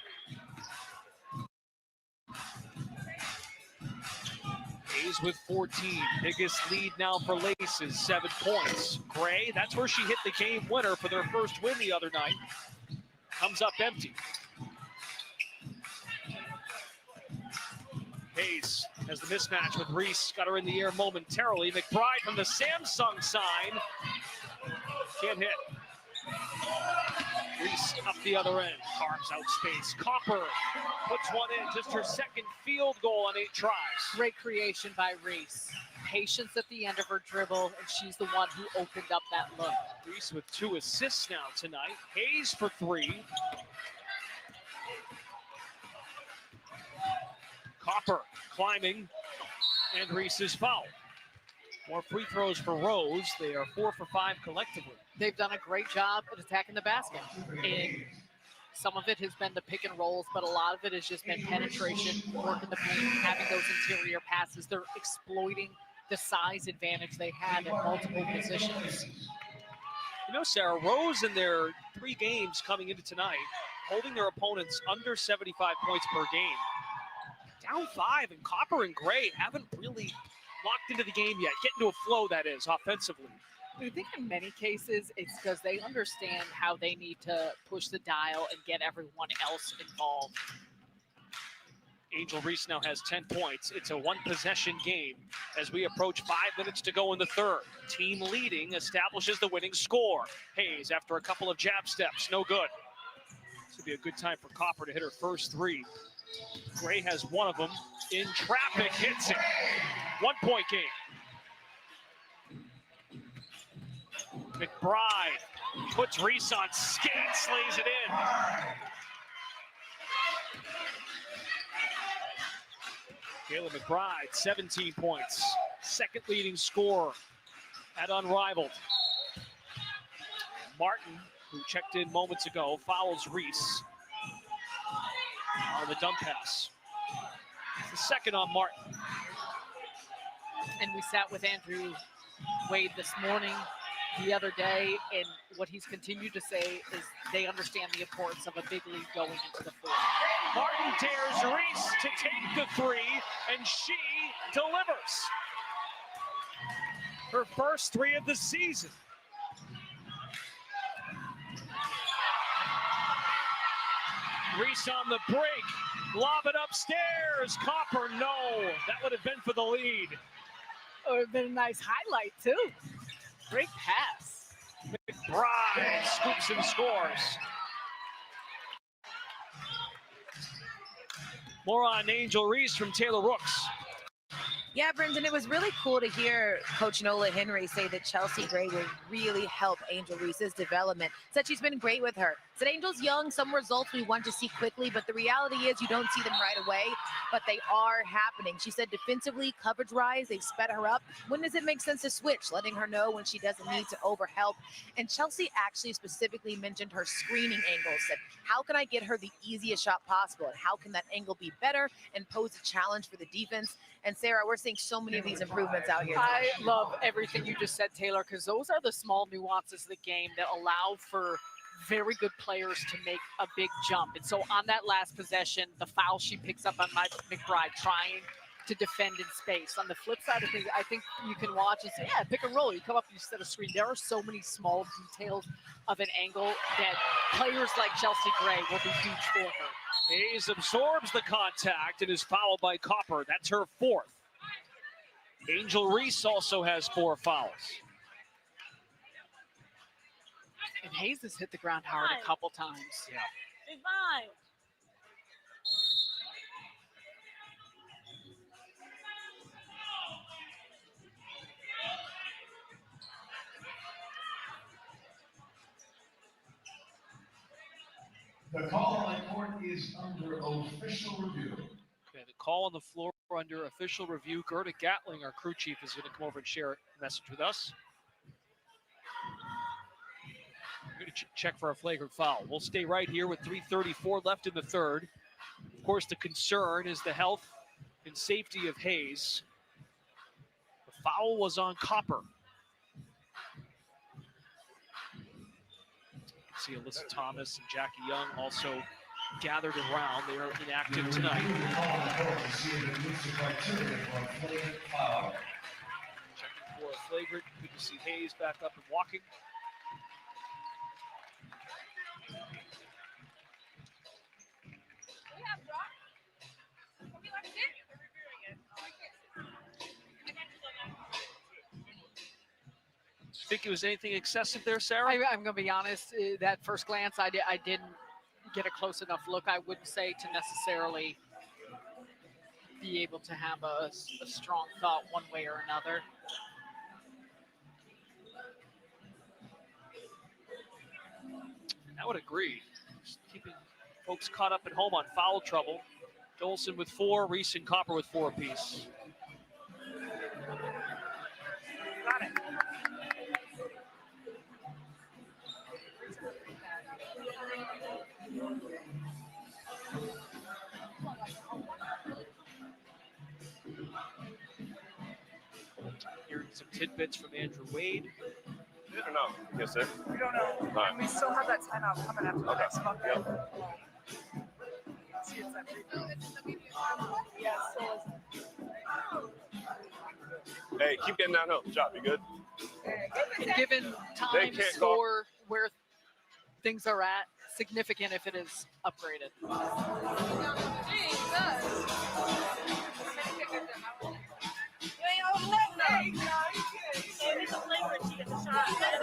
Hayes with 14, biggest lead now for Laces, 7 points. Gray, that's where she hit the game winner for their first win the other night. Comes up empty. Hayes has the mismatch with Reese, got her in the air momentarily. McBride from the Samsung sign, can't hit. Reese up the other end, carves out space. Copper puts one in, just her second field goal on 8 tries. Great creation by Reese. Patience at the end of her dribble, and she's the one who opened up that look. Reese with 2 assists now tonight. Hayes for 3. Copper climbing, and Reese is fouled. More free throws for Rose. They are 4 for 5 collectively. They've done a great job at attacking the basket. And some of it has been the pick and rolls, but a lot of it has just been penetration, working the paint, having those interior passes. They're exploiting the size advantage they have at multiple positions. You know, Sarah, Rose in their 3 games coming into tonight, holding their opponents under 75 points per game. Down 5, and Copper and Gray haven't really locked into the game yet. Get into a flow, that is, offensively. I think in many cases, it's because they understand how they need to push the dial and get everyone else involved. Angel Reese now has 10 points. It's a 1-possession game as we approach 5 minutes to go in the third. Team leading establishes the winning score. Hayes, after a couple of jab steps, no good. This would be a good time for Copper to hit her first 3. Gray has one of them. In traffic, hits it. 1-point game. McBride puts Reese on skates, lays it in. Kayla McBride, 17 points. Second leading scorer at Unrivaled. Martin, who checked in moments ago, fouls Reese on the dump pass. It's the second on Martin. And we sat with Andrew Wade this morning, the other day, and what he's continued to say is they understand the importance of a big lead going into the fourth. Martin dares Reese to take the 3, and she delivers. Her first 3 of the season. Reese on the break, lob it upstairs. Copper, no. That would have been for the lead. It would have been a nice highlight, too. Great pass. McBride scoops and scores. More on Angel Reese from Taylor Rooks. Yeah, Brendan, it was really cool to hear Coach Nola Henry say that Chelsea Gray will really help Angel Reese's development. Said she's been great with her. Said Angel's young, some results we want to see quickly, but the reality is you don't see them right away, but they are happening. She said defensively, coverage-wise, they've sped her up. When does it make sense to switch? Letting her know when she doesn't need to overhelp. And Chelsea actually specifically mentioned her screening angle. Said, how can I get her the easiest shot possible? And how can that angle be better and pose a challenge for the defense? And Sarah, we're seeing so many of these improvements out here. I love everything you just said, Taylor, because those are the small nuances of the game that allow for very good players to make a big jump. And so on that last possession, the foul she picks up on McBride trying to defend in space. On the flip side of things, I think you can watch and say, yeah, pick and roll. You come up and you set a screen. There are so many small details of an angle that players like Chelsea Gray will be huge for her. Hayes absorbs the contact and is fouled by Copper. That's her 4th. Angel Reese also has 4 fouls. And Hayes has hit the ground hard a couple times. Yeah. She's fine. The call on the court is under official review. Okay, the call on the floor under official review. Gerda Gatling, our crew chief, is going to come over and share a message with us. We're going to check for a flagrant foul. We'll stay right here with 3:34 left in the third. Of course, the concern is the health and safety of Hayes. The foul was on Copper. See Alyssa Thomas and Jackie Young also gathered around. They are inactive tonight. Checking for a flagrant. Good to see Hayes back up and walking. Think it was anything excessive there, Sarah? I'm going to be honest. That first glance, I didn't get a close enough look. I wouldn't say to necessarily be able to have a strong thought one way or another. I would agree. Just keeping folks caught up at home on foul trouble. Dolson with 4, Reese and Copper with 4 apiece. Got it. Hearing some tidbits from Andrew Wade. Good or no? Yes, sir. We don't know. All right. We still have that timeout coming after the Okay. next bucket. Yep. See, it's empty. Yeah, still is. Hey, keep getting downhill. Good job. You good? And given time, score, where things are at, significant if it is upgraded.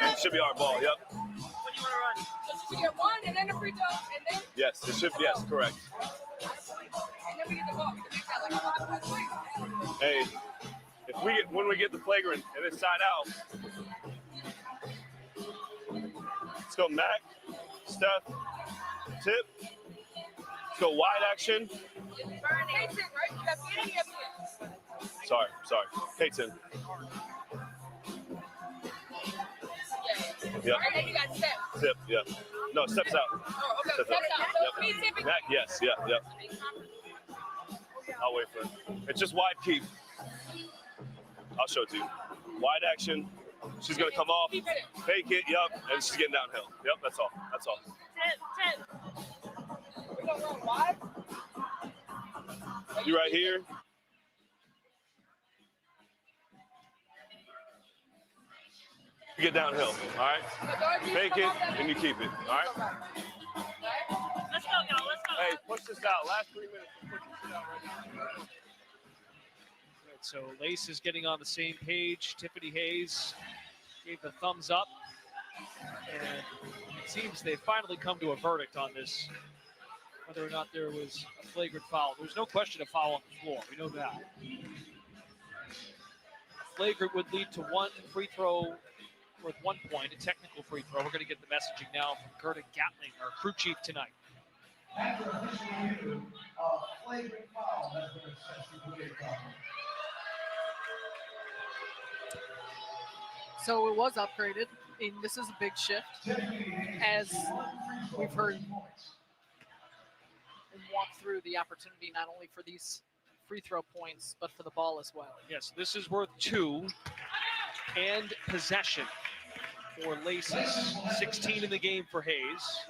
It should be our ball. Yep. What do you want to run? So you get one and then a free throw and then. Yes, it should. Yes, correct. And then we get the ball. We can make that like a 5-point swing. Hey, when we get the flagrant and it's side out, let's go Mac, Steph, tip. Let's go wide action. Sorry. Peyton. Yep. And then you got Steph. Tip, yeah. No, Steph's out. Oh, okay. Steph's Steph's out. So me Yep. tipping. Mac, yes, yep. I'll wait for it. It's just wide keep. I'll show it to you. Wide action. She's gonna come off, fake it, yep, and she's getting downhill. Yep, that's all. Tip. We gonna run wide? You right here. You get downhill, all right? Fake it, and you keep it, all right? Let's go, y'all. Let's go. Hey, push this out. Last 3 minutes. Push this out right now. Right, so Lace is getting on the same page. Tiffany Hayes gave the thumbs up. And it seems they've finally come to a verdict on this, whether or not there was a flagrant foul. There's no question of foul on the floor. We know that. Flagrant would lead to one free throw worth 1 point, a technical free throw. We're going to get the messaging now from Gerda Gatling, our crew chief tonight. After official review, a flagrant foul has been assessed to the foul. So it was upgraded, and this is a big shift, as we've heard and walked through the opportunity not only for these free throw points, but for the ball as well. Yes, this is worth 2 and possession for Laces. 16 in the game for Hayes.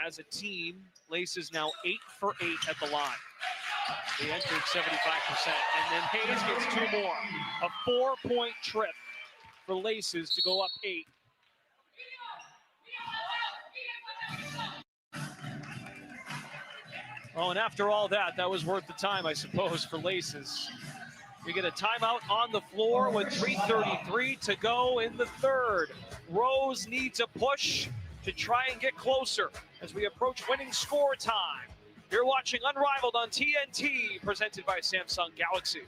As a team, Laces now 8 for 8 at the line. They entered 75%. And then Hayes gets 2 more. A 4-point trip for Laces to go up 8. Oh, and after all that, that was worth the time, I suppose, for Laces. We get a timeout on the floor with 3:33 to go in the third. Rose needs a push to try and get closer as we approach winning score time. You're watching Unrivaled on TNT, presented by Samsung Galaxy.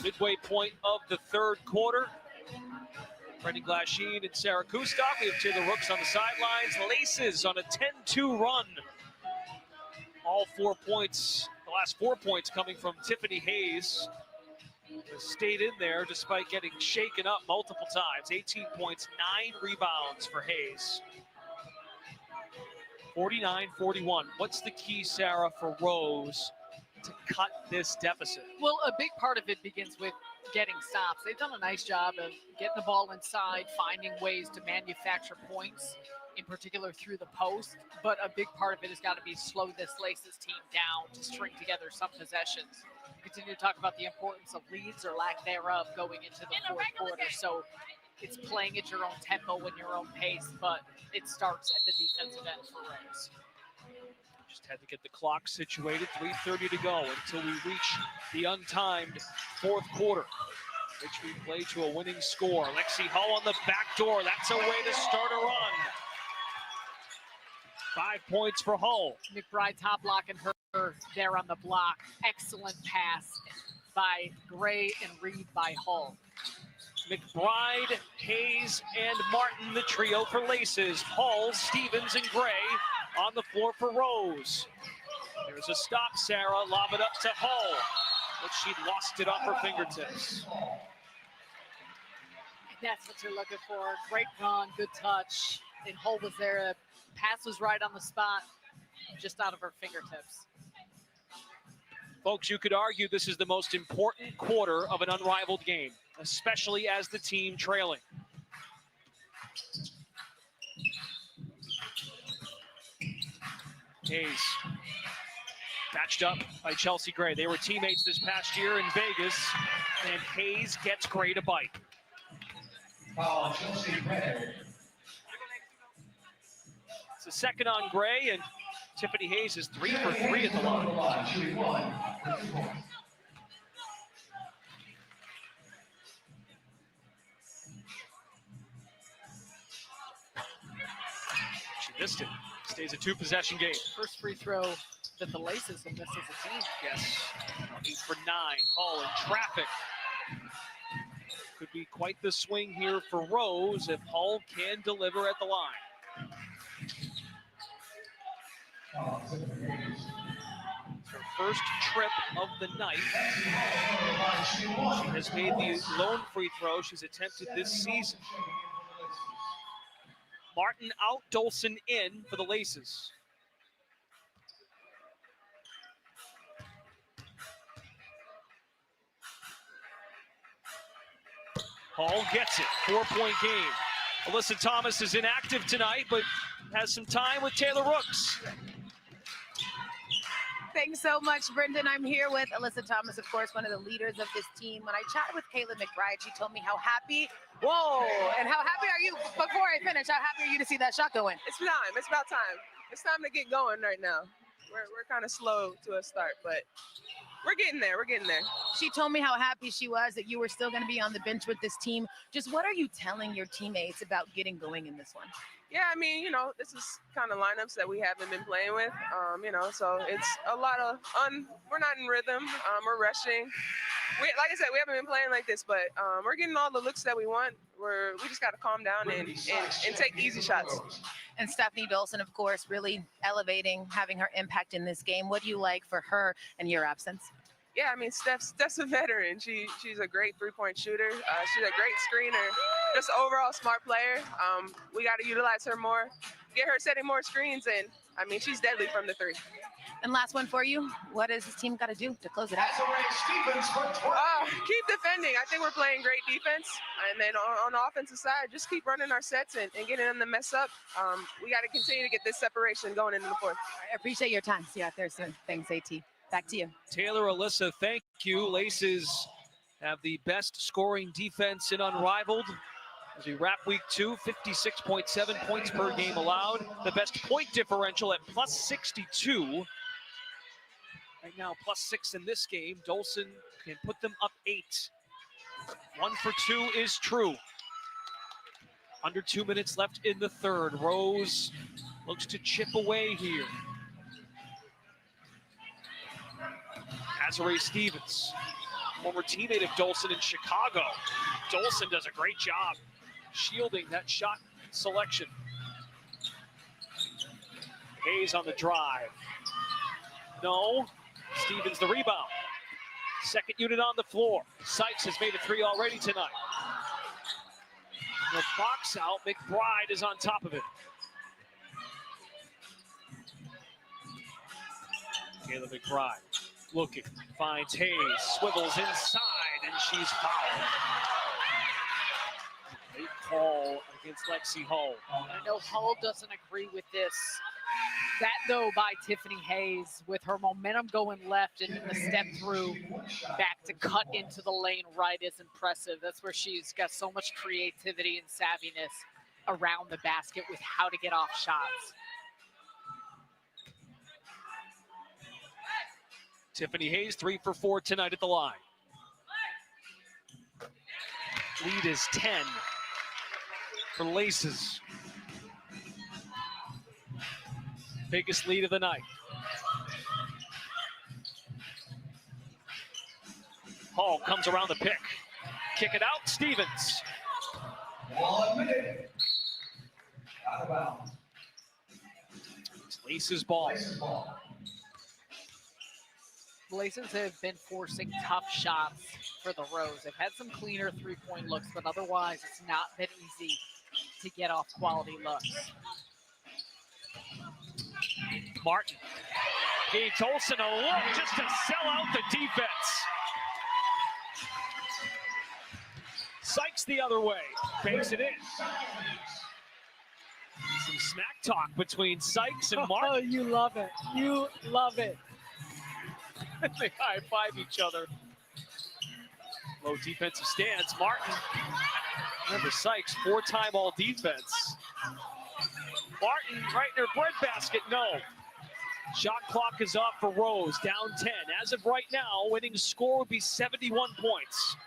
Midway point of the third quarter. Brendan Glasheen and Sarah Kustok. We have Taylor Rooks on the sidelines. Laces on a 10-2 run. All 4 points, the last 4 points coming from Tiffany Hayes. Stayed in there despite getting shaken up multiple times. 18 points, 9 rebounds for Hayes. 49-41. What's the key, Sarah, for Rose to cut this deficit? Well, a big part of it begins with getting stops. They've done a nice job of getting the ball inside, finding ways to manufacture points, in particular through the post. But a big part of it has got to be slow this Laces team down to string together some possessions. We continue to talk about the importance of leads or lack thereof going into the fourth quarter. So it's playing at your own tempo and your own pace, but it starts at the defensive end for Rose. Just had to get the clock situated. 3:30 to go until we reach the untimed fourth quarter, which we play to a winning score. Lexi Hull on the back door. That's a way to start a run. 5 points for Hull. McBride top blocking her there on the block. Excellent pass by Gray and Reed by Hull. McBride, Hayes, and Martin, the trio for Laces. Hull, Stevens, and Gray on the floor for Rose. There's a stop, Sarah. Lob it up to Hull, but she lost it off her fingertips. That's what you're looking for. Great run, good touch. And Hull was there. Pass was right on the spot, just out of her fingertips. Folks, you could argue this is the most important quarter of an unrivaled game, especially as the team trailing. Hayes, matched up by Chelsea Gray. They were teammates this past year in Vegas, and Hayes gets Gray to bite. It's a second on Gray, and Tiffany Hayes is 3 for 3 at the line. She missed it. Stays a 2-possession game. First free throw that the Laces have missed as a team. Yes. 8 for 9. Hull in traffic. Could be quite the swing here for Rose if Hull can deliver at the line. Her first trip of the night. She has made the lone free throw she's attempted this season. Martin out, Dolson in for the Laces. Hull gets it, 4-point game. Alyssa Thomas is inactive tonight, but has some time with Taylor Rooks. Thanks so much, Brendan. I'm here with Alyssa Thomas, of course, one of the leaders of this team. When I chatted with Kayla McBride, she told me how happy, and how happy are you, before I finish, how happy are you to see that shot go in? It's time. It's about time. It's time to get going right now. We're kind of slow to a start, but we're getting there. We're getting there. She told me how happy she was that you were still going to be on the bench with this team. Just what are you telling your teammates about getting going in this one? Yeah, I mean, this is kind of lineups that we haven't been playing with, so it's a lot of we're not in rhythm. We're rushing. Like I said, we haven't been playing like this, but we're getting all the looks that we want. We just got to calm down and take easy shots. And Stephanie Dolson, of course, really elevating, having her impact in this game. What do you like for her in your absence? Yeah, I mean, Steph's a veteran. She's a great three-point shooter. She's a great screener. Just an overall smart player. We got to utilize her more, get her setting more screens, and I mean, she's deadly from the three. And last one for you. What does this team got to do to close it out? Keep defending. I think we're playing great defense. And then on the offensive side, just keep running our sets and getting them to mess up. We got to continue to get this separation going into the fourth. I appreciate your time. See you out there soon. Thanks, AT. Back to you. Taylor, Alyssa, thank you. Laces have the best scoring defense in Unrivaled. As we wrap week 2, 56.7 points per game allowed. The best point differential at plus 62. Right now, plus 6 in this game. Dolson can put them up 8. 1 for 2 is true. Under 2 minutes left in the third. Rose looks to chip away here. Azare Stevens, former teammate of Dolson in Chicago. Dolson does a great job shielding that shot selection. Hayes on the drive. No. Stevens the rebound. Second unit on the floor. Sykes has made a 3 already tonight. The box out. McBride is on top of it. Kayla McBride looking, finds Hayes, swivels inside, and she's fouled. Late call against Lexi Hull. I know Hull doesn't agree with this. That, though, by Tiffany Hayes, with her momentum going left and the step through back to cut into the lane right, is impressive. That's where she's got so much creativity and savviness around the basket with how to get off shots. Tiffany Hayes, 3 for 4 tonight at the line. Lead is 10 for Laces. Biggest lead of the night. Hall comes around the pick. Kick it out, Stevens. 1 minute. Out of bounds. It's Laces ball. Blazers have been forcing tough shots for the Rose. They've had some cleaner three-point looks, but otherwise it's not been easy to get off quality looks. Martin gave Dolson a look just to sell out the defense. Sykes the other way, banks it in. Some smack talk between Sykes and Martin. Oh, you love it. You love it. They high-five each other. Low defensive stance. Martin, remember Sykes, 4-time all-defense. Martin right in her breadbasket, no. Shot clock is off for Rose, down 10. As of right now, winning score would be 71 points.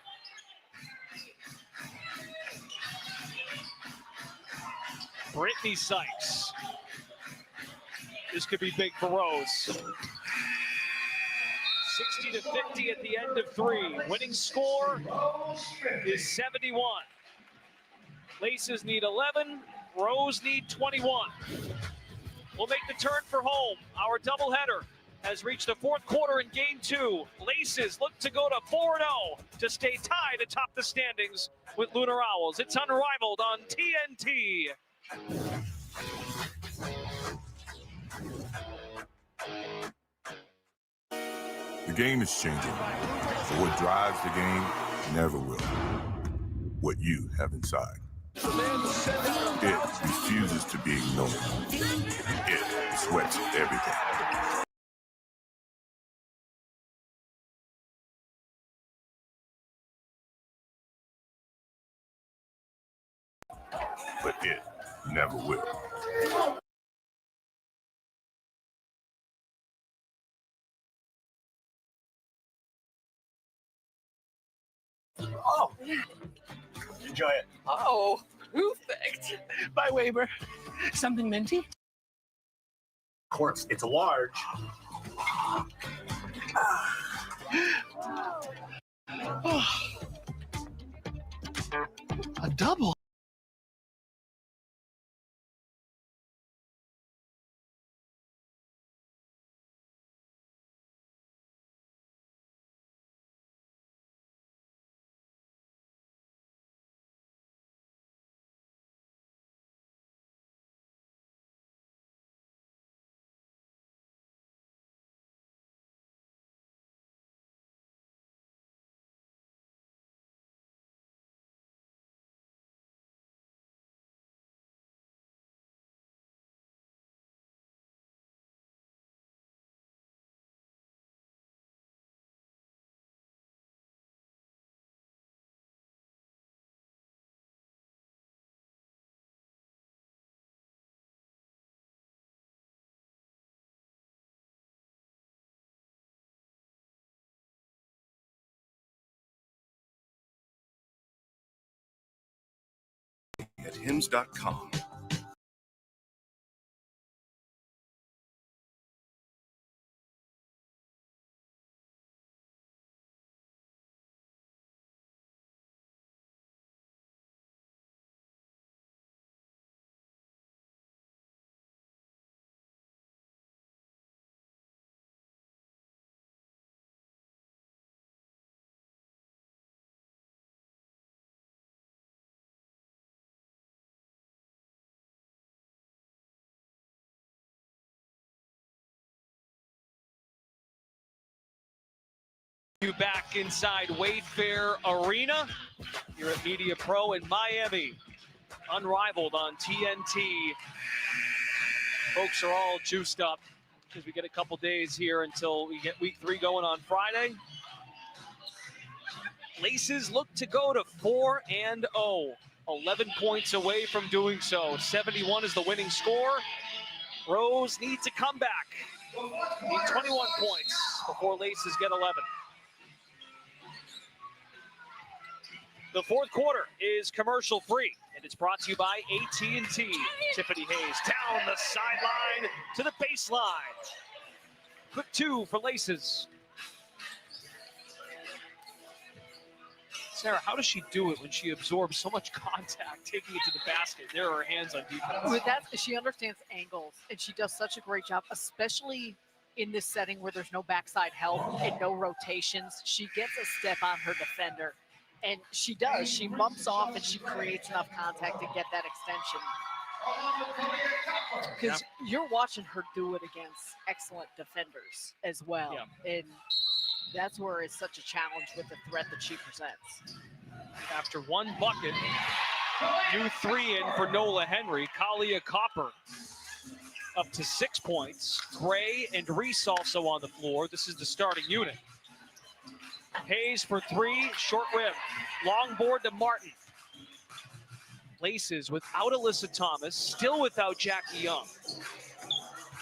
Brittany Sykes. This could be big for Rose. 60-50 at the end of 3. Winning score is 71. Laces need 11, Rose need 21. We'll make the turn for home. Our doubleheader has reached the fourth quarter in game 2. Laces look to go to 4-0 to stay tied atop the standings with Lunar Owls. It's Unrivaled on TNT. The game is changing, but what drives the game never will. What you have inside. It refuses to be ignored. It sweats everything. never will. Oh, Enjoy it. oh, perfect. By Weber. Something minty? Of course, it's a large. A double. At hims.com. You back inside Wayfair Arena here at Media Pro in Miami. Unrivaled on TNT. Folks are all juiced up because we get a couple days here until we get week 3 going on Friday. Laces look to go to 4-0. 11 points away from doing so. 71 is the winning score. Rose needs a comeback. Need 21 points before Laces get 11. The fourth quarter is commercial free, and it's brought to you by AT&T. Tiffany Hayes down the sideline to the baseline. Quick 2 for Laces. Sarah, how does she do it when she absorbs so much contact, taking it to the basket? There are her hands on defense. With that, she understands angles, and she does such a great job, especially in this setting where there's no backside help and no rotations. She gets a step on her defender. And she does. She bumps off and she creates enough contact to get that extension. Because you're watching her do it against excellent defenders as well. Yeah. And that's where it's such a challenge with the threat that she presents. After one bucket, new 3 in for Nola Henry. Kalia Copper up to 6 points. Gray and Reese also on the floor. This is the starting unit. Hayes for 3, short rim. Long board to Martin. Laces without Alyssa Thomas, still without Jackie Young.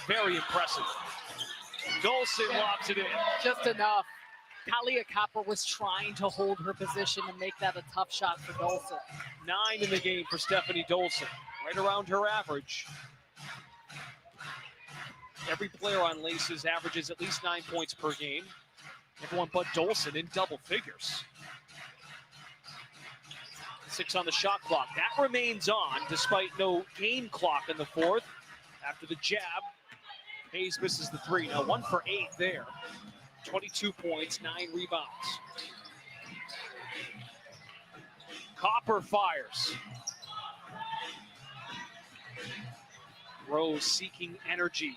Very impressive. Dolson lobs it in. Just enough. Kalia Copper was trying to hold her position and make that a tough shot for Dolson. 9 in the game for Stephanie Dolson, right around her average. Every player on Laces averages at least 9 points per game. Everyone but Dolson in double figures. 6 on the shot clock. That remains on despite no game clock in the fourth. After the jab, Hayes misses the 3. Now 1 for 8 there. 22 points, 9 rebounds. Copper fires. Rose seeking energy.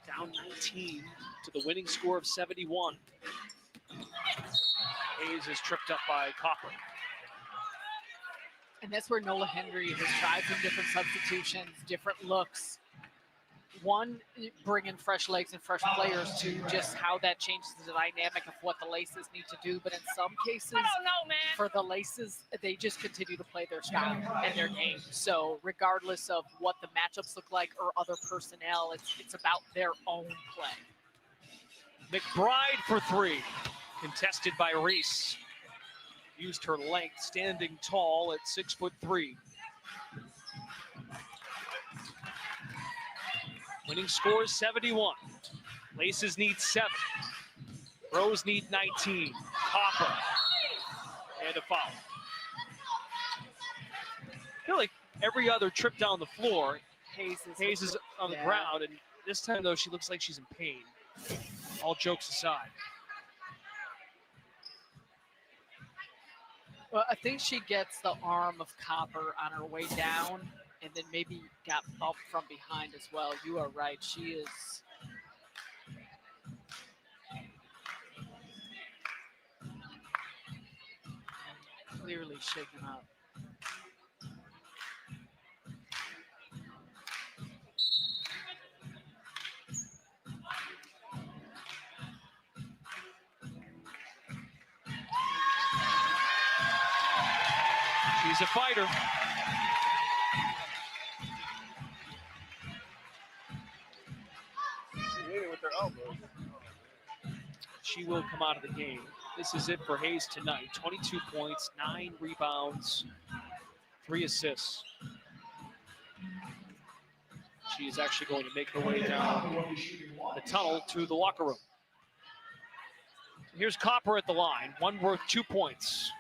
Down 19 to the winning score of 71. Hayes is tripped up by Copper. And that's where Nola Henry has tried some different substitutions, different looks. one, bring in fresh legs and fresh players to just how that changes the dynamic of what the Laces need to do. But in some cases, for the Laces, they just continue to play their style and their game. So regardless of what the matchups look like or other personnel, it's about their own play. McBride for three, contested by Reese. Used her length, standing tall at 6'3". Winning score is 71. Laces need 7. Rose need 19. Copper. And a foul. I feel like every other trip down the floor, Hayes is on the ground, and this time, though, she looks like she's in pain. All jokes aside. Well, I think she gets the arm of Copper on her way down, and then maybe got bumped from behind as well. You are right. She is clearly shaken up. She's a fighter. With her elbow. She will come out of the game. This is it for Hayes tonight. 22 points, 9 rebounds, 3 assists. She is actually going to make her way down the tunnel to the locker room. Here's Copper at the line, one worth 2 points.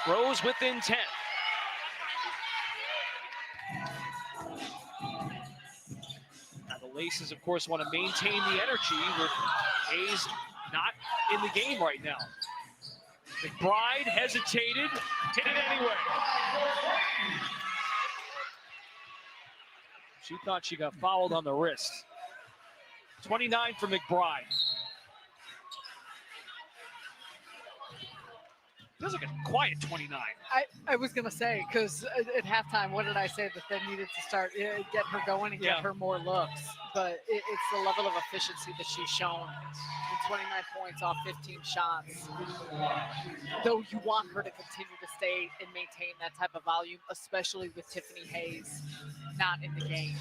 Rose within 10. Now the Laces, of course, want to maintain the energy with Hayes not in the game right now. McBride hesitated, hit it anyway. She thought she got fouled on the wrist. 29 for McBride. Feels like a quiet 29. I was going to say, because at halftime, what did I say that they needed to start get her going and get her more looks? But it's the level of efficiency that she's shown. And 29 points off 15 shots. Though you want her to continue to stay and maintain that type of volume, especially with Tiffany Hayes not in the game.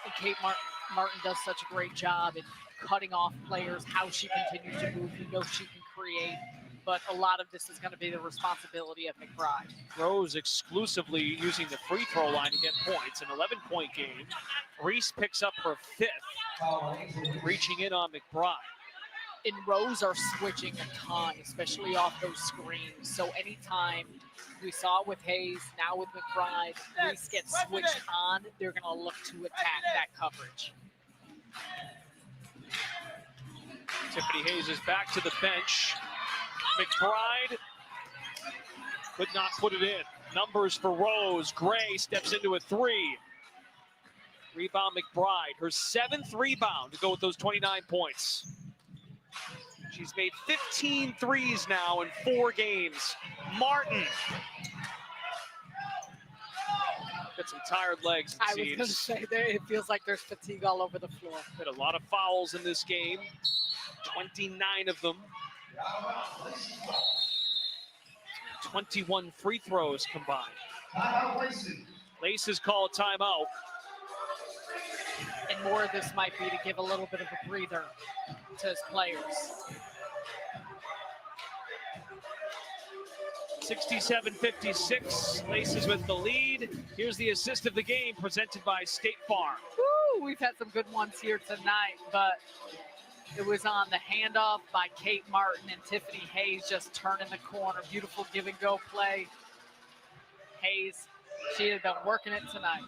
And Kate Martin does such a great job in cutting off players, how she continues to move. You know she can create. But a lot of this is going to be the responsibility of McBride. Rose exclusively using the free throw line to get points. An 11-point game. Reese picks up her 5th, reaching in on McBride. And Rose are switching a ton, especially off those screens. So anytime we saw it with Hayes, now with McBride, Reese gets switched on, they're going to look to attack that coverage. Tiffany Hayes is back to the bench. McBride could not put it in. Numbers for Rose. Gray steps into a 3. Rebound McBride. Her 7th rebound to go with those 29 points. She's made 15 threes now in 4 games. Martin. Got some tired legs, it I seems. was going to say, it feels like there's fatigue all over the floor. Had a lot of fouls in this game. 29 of them. 21 free throws combined. Laces call a timeout. And more of this might be to give a little bit of a breather to his players. 67-56, Laces with the lead. Here's the assist of the game presented by State Farm. Woo, we've had some good ones here tonight, but it was on the handoff by Kate Martin and Tiffany Hayes just turning the corner. Beautiful give and go play. Hayes, she had been working it tonight.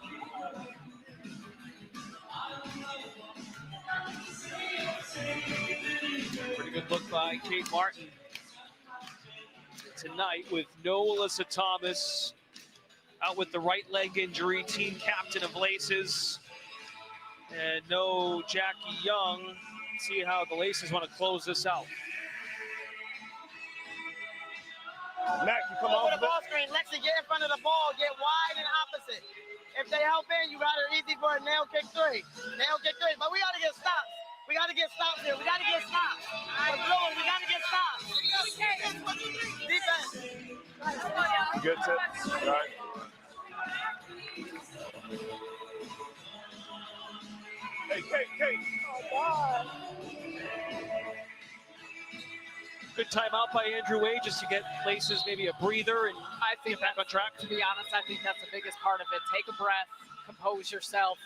Pretty good look by Kate Martin tonight with no Alyssa Thomas out with the right leg injury, team captain of Laces, and no Jackie Young. See how the Laces want to close this out. Mac, you come Over off the ball screen. Lexi, get in front of the ball. Get wide and opposite. If they help in, you got it easy for a nail kick 3. Nail kick 3. But we got to get stops. We got to get stops here. We got to get stops. We're blowing. We got to get stops. Defense. Good tip. All right. Hey, Kate. Good timeout by Andrew Wade just to get Laces maybe a breather and I think get back on track. To be honest, I think that's the biggest part of it. Take a breath, compose yourself.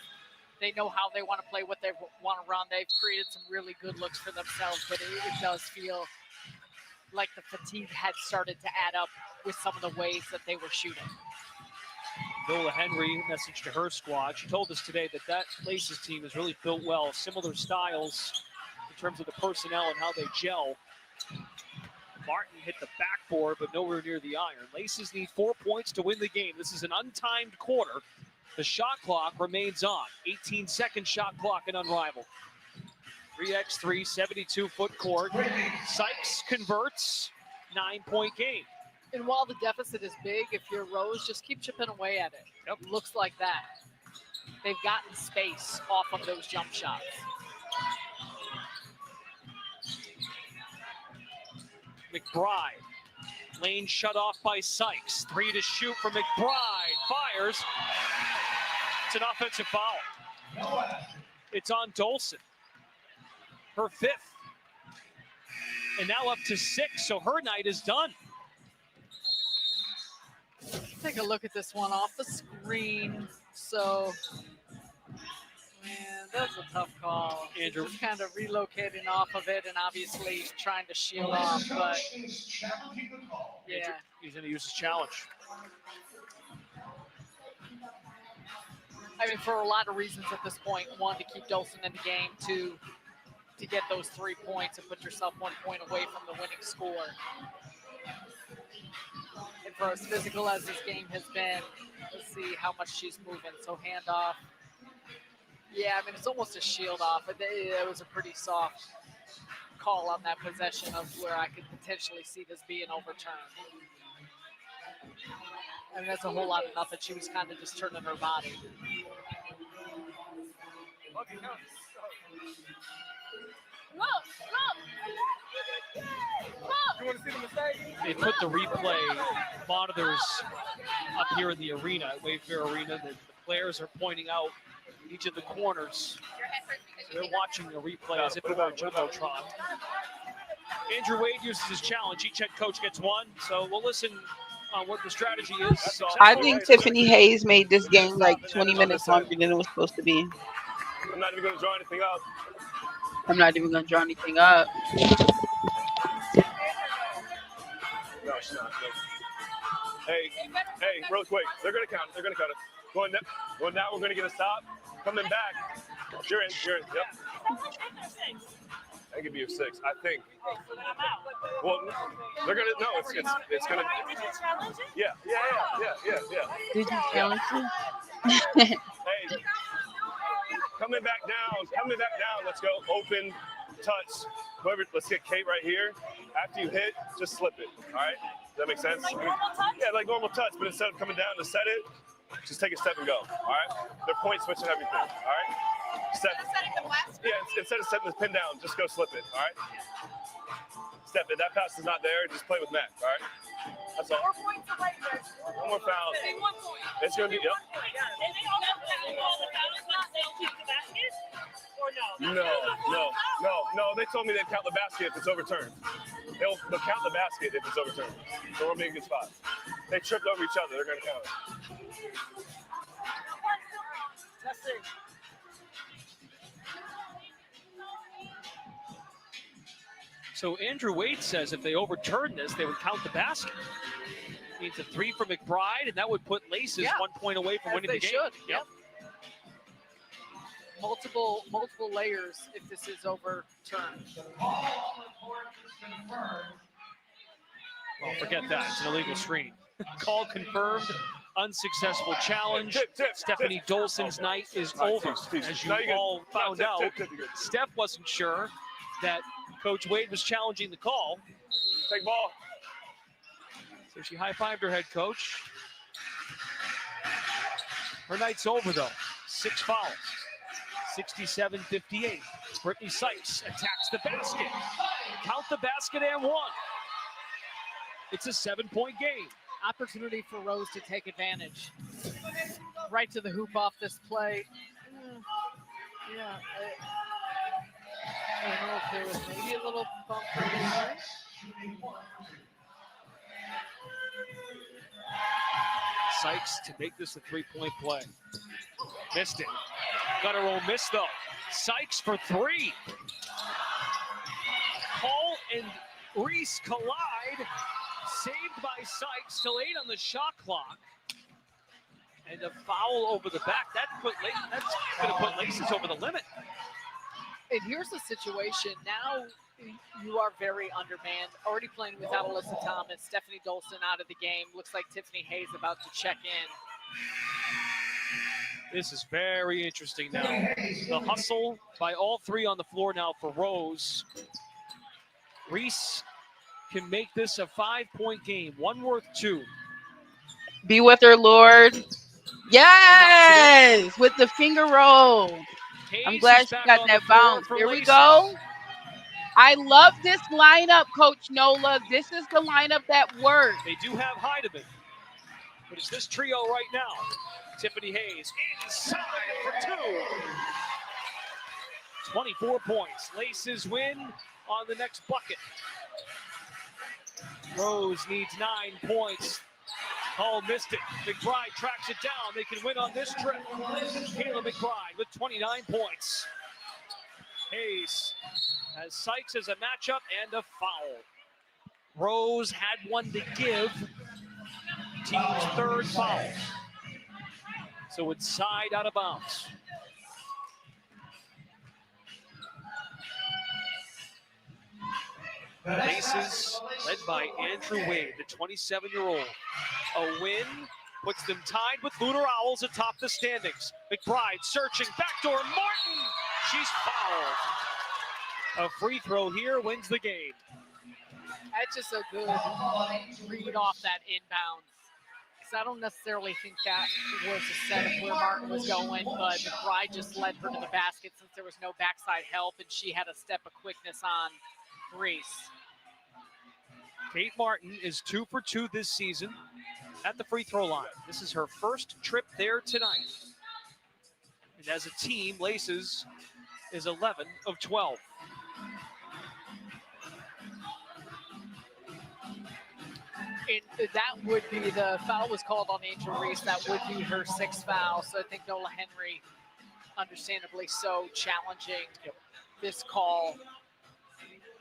They know how they want to play, what they want to run. They've created some really good looks for themselves, but it does feel like the fatigue had started to add up with some of the ways that they were shooting. Nola Henry message to her squad. She told us today that Laces team is really built well, similar styles in terms of the personnel and how they gel. Martin hit the backboard, but nowhere near the iron. Laces need 4 points to win the game. This is an untimed quarter. The shot clock remains on. 18-second shot clock and unrivaled. 3x3, 72-foot court. Sykes converts, 9-point game. And while the deficit is big, if you're Rose, just keep chipping away at it. Yep. Looks like that. They've gotten space off of those jump shots. McBride. Lane shut off by Sykes. 3 to shoot for McBride. Fires. It's an offensive foul. It's on Dolson. Her 5th. And now up to 6, so her night is done. Take a look at this one off the screen. So, man, that's a tough call. Andrew just kind of relocating off of it and obviously trying to shield off, but yeah. He's going to use his challenge. I mean, for a lot of reasons at this point. 1, to keep Dolson in the game. 2, to get those 3 points and put yourself 1 point away from the winning score. And for as physical as this game has been, let's see how much she's moving. So handoff. Yeah, I mean, it's almost a shield off. It was a pretty soft call on that possession of where I could potentially see this being overturned. I mean, that's a whole lot of nothing. She was kind of just turning her body. You want to see the mistake? They put the replay monitors up here in the arena, at Wayfair Arena. The players are pointing out each of the corners. So they're watching the replay as if it were a Jumbotron. Andrew Wade uses his challenge. Each head coach gets 1. So we'll listen on what the strategy is. I think Tiffany Hayes made this game like 20 minutes longer than it was supposed to be. I'm not even going to draw anything up. I'm not even going to draw anything up. No, she's not. Hey, real quick. They're going to count it. They're going to count it. Going now, we're going to get a stop. Coming back. You're in. Yep. I give you a 6, I think. Well, they're going to, no, it's going to. Did you challenge it? Yeah. Did you challenge it? Hey, coming back down. Let's go. Open, touch. Whoever, let's get Kate right here. After you hit, just slip it. All right? Does that make sense? Like normal touch? Yeah, like normal touch, but instead of coming down to set it, just take a step and go. All right? They're point switching everything. All right? Step. Yeah, instead of setting the pin down, just go slip it. All right? Step it. That pass is not there. Just play with Matt. All right? That's all. 4 points away, Chris. 1 more foul. 1 point. It's going to be, yep. And they all have to call the foul once they'll kick the basket? Or no? No. They told me they'd count the basket if it's overturned. They'll count the basket if it's overturned. So we'll be in a good spot. They tripped over each other. They're going to count it. Testing. So Andrew Wade says if they overturn this, they would count the basket. Means a 3 for McBride, and that would put Laces 1 point away from winning the game. Should. Yep. Multiple layers if this is overturned. Well, forget that. It's an illegal screen. Call confirmed. Unsuccessful challenge. Stephanie Dolson's night is over. As you all found out, Steph wasn't sure that Coach Wade was challenging the call. Take ball. So she high-fived her head coach. Her night's over, though. 6 fouls. 67-58. Brittany Sykes attacks the basket. Count the basket and 1. It's a 7-point game. Opportunity for Rose to take advantage. Right to the hoop off this play. Yeah. I don't know if there was maybe a little bump from behind. Sykes to make this a 3-point play. Missed it. Got her own miss, though. Sykes for 3. Hall and Reese collide. Saved by Sykes. Till 8 on the shot clock. And a foul over the back. That's going to put Laces over the limit. And here's the situation. Now you are very undermanned. Already playing without Alyssa Thomas. Stephanie Dolson out of the game. Looks like Tiffany Hayes about to check in. This is very interesting now. The hustle by all 3 on the floor now for Rose. Reese can make this a 5-point game. 1 worth 2. Be with her, Lord. Yes, with the finger roll. I'm glad she got that bounce. Here we go. I love this lineup, Coach Nola. This is the lineup that works. They do have Heidemann, but it's this trio right now. Tiffany Hayes inside for 2. 24 points. Laces win on the next bucket. Rose needs 9 points. Hall missed it. McBride tracks it down. They can win on this trip. Kayla McBride with 29 points. Hayes has Sykes as a matchup and a foul. Rose had one to give. Team's 3rd foul. So it's side out of bounds. Laces led by Andrew Wade, the 27-year-old. A win puts them tied with Lunar Owls atop the standings. McBride searching, backdoor Martin. She's fouled. A free throw here wins the game. That's just a good read off that inbound. Because I don't necessarily think that was a set of where Martin was going, but McBride just led her to the basket since there was no backside help, and she had a step of quickness on Reese. Kate Martin is 2 for 2 this season at the free throw line. This is her first trip there tonight. And as a team, Laces is 11 of 12. And that would be the foul was called on Angel Reese. That would be her 6th foul. So I think Nola Henry, understandably so, challenging this call.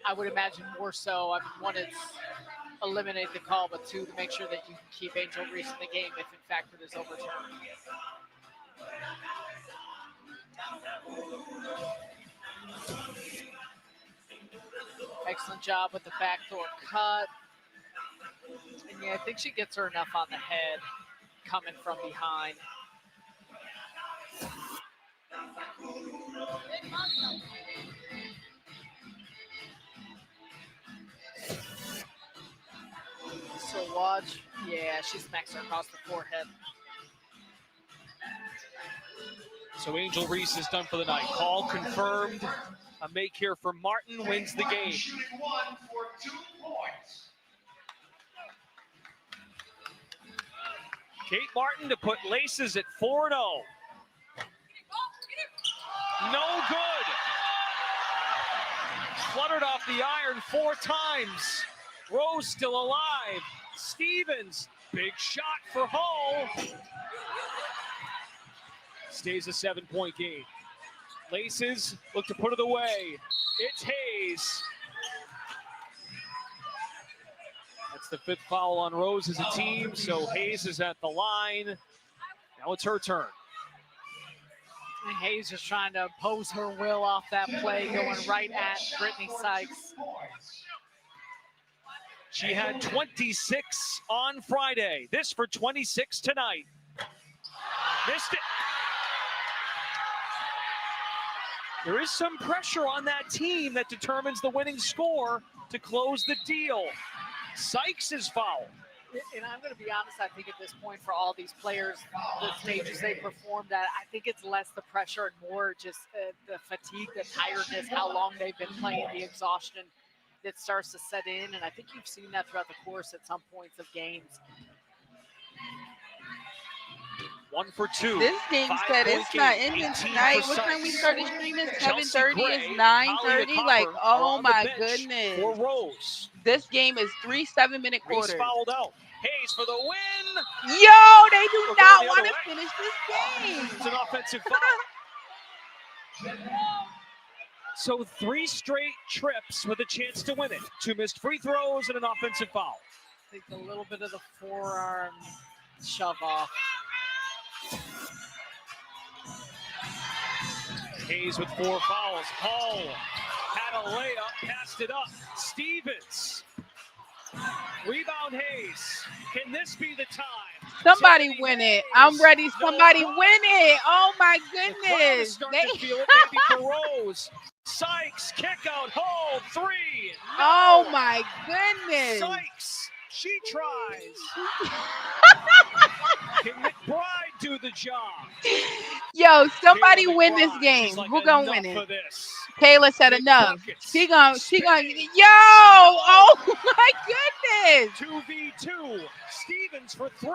I would imagine more so. I mean, 1, it's eliminate the call, but 2, to make sure that you can keep Angel Reese in the game if in fact it is overturned. Excellent job with the backdoor cut. And yeah, I think she gets her enough on the head coming from behind. So watch. Yeah, she smacks her across the forehead. So Angel Reese is done for the night. Call confirmed. A make here for Martin wins the game. Kate Martin to put Laces at 4-0. No good. Fluttered off the iron 4 times. Rose still alive. Stevens, big shot for Hull. Stays a 7-point game. Laces look to put it away. It's Hayes. That's the 5th foul on Rose as a team, so Hayes is at the line. Now it's her turn. And Hayes is trying to impose her will off that play, going right at Brittany Sykes. She had 26 on Friday. This for 26 tonight. Missed it. There is some pressure on that team that determines the winning score to close the deal. Sykes is fouled. And I'm going to be honest, I think at this point for all these players, the stages they performed at, I think it's less the pressure and more just the fatigue, the tiredness, how long they've been playing, the exhaustion that starts to set in. And I think you've seen that throughout the course at some points of games. 1 for 2. This game said it's not ending tonight. What time we started streaming? 7:30 is 9:30. Like, oh my goodness. For Rose. This game is 3 7-minute Reese quarters. fouled out. Hayes for the win. Yo, they do not want to finish this game. It's an offensive foul. So 3 straight trips with a chance to win it. 2 missed free throws and an offensive foul. I think a little bit of the forearm shove off. Hayes with 4 fouls. Hall had a layup, passed it up. Stevens. Rebound Hayes. Can this be the time? Somebody win it. I'm ready. Somebody win it. Oh my goodness. Feel it maybe for Rose. Sykes, kick out, hold, 3. No. Oh my goodness. Sykes, she tries. Can McBride do the job? Yo, somebody win this game. Who gonna win it? Kayla said enough. She gonna, yo, oh my goodness. 2v2, Stevens for 3.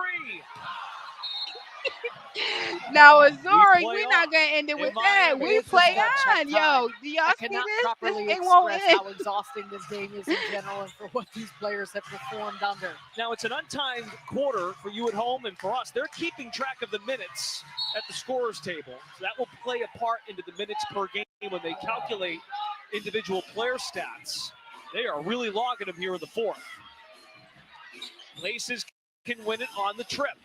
Now, Azuri, we're not gonna end it with that. We play on, yo. Do y'all see cannot this? properly This thing won't express end. how exhausting this game is in general and for what these players have performed under. Now, it's an untimed quarter for you at home and for us. They're keeping track of the minutes at the scorer's table. So that will play a part into the minutes per game when they calculate individual player stats. They are really logging them here in the 4th. Laces can win it on the trip.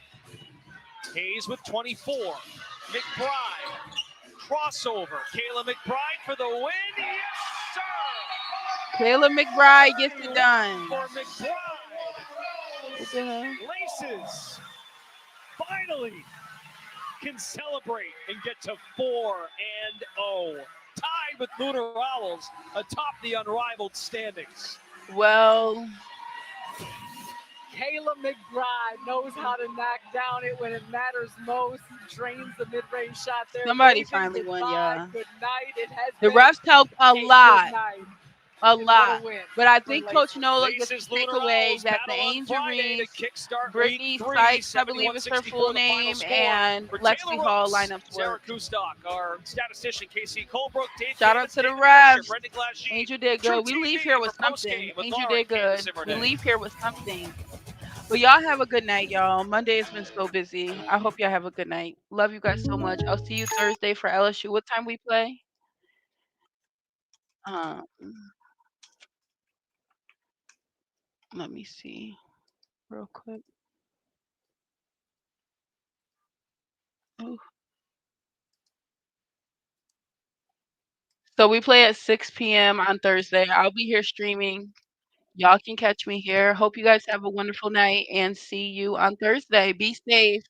Hayes with 24. McBride. Crossover. Kayla McBride for the win. Yes, sir. Kayla McBride gets it done. For McBride. Laces finally can celebrate and get to 4-0. Tied with Lunar Owls atop the unrivaled standings. Well, Kayla McBride knows how to knock down it when it matters most. Drains the mid-range shot there. somebody finally won, y'all. Good night. It has The been refs helped a lot. good night. A lot. win But I for think Laces. Coach Nola gets to Laces, take Lunar away Owls that the battle on Friday injuries, to kickstart Brittany week 3, Sykes, I believe is her 71-64 full the name, final score. and For Lexi Taylor Hall Rose, lineups Sarah work. Kustok, our statistician, Casey Colebrook, Dave Shout Davis, out to the David Fletcher, refs. Brendan Glassy. Angel did True good. We leave here with for something. postgame with Angel Laura did and Candace good. We Ivernay. leave here with something. But y'all have a good night, y'all. Monday has been so busy. I hope y'all have a good night. Love you guys so much. I'll see you Thursday for LSU. What time we play? Let me see real quick. Ooh. So we play at 6 p.m. on Thursday. I'll be here streaming. Y'all can catch me here. Hope you guys have a wonderful night and see you on Thursday. Be safe.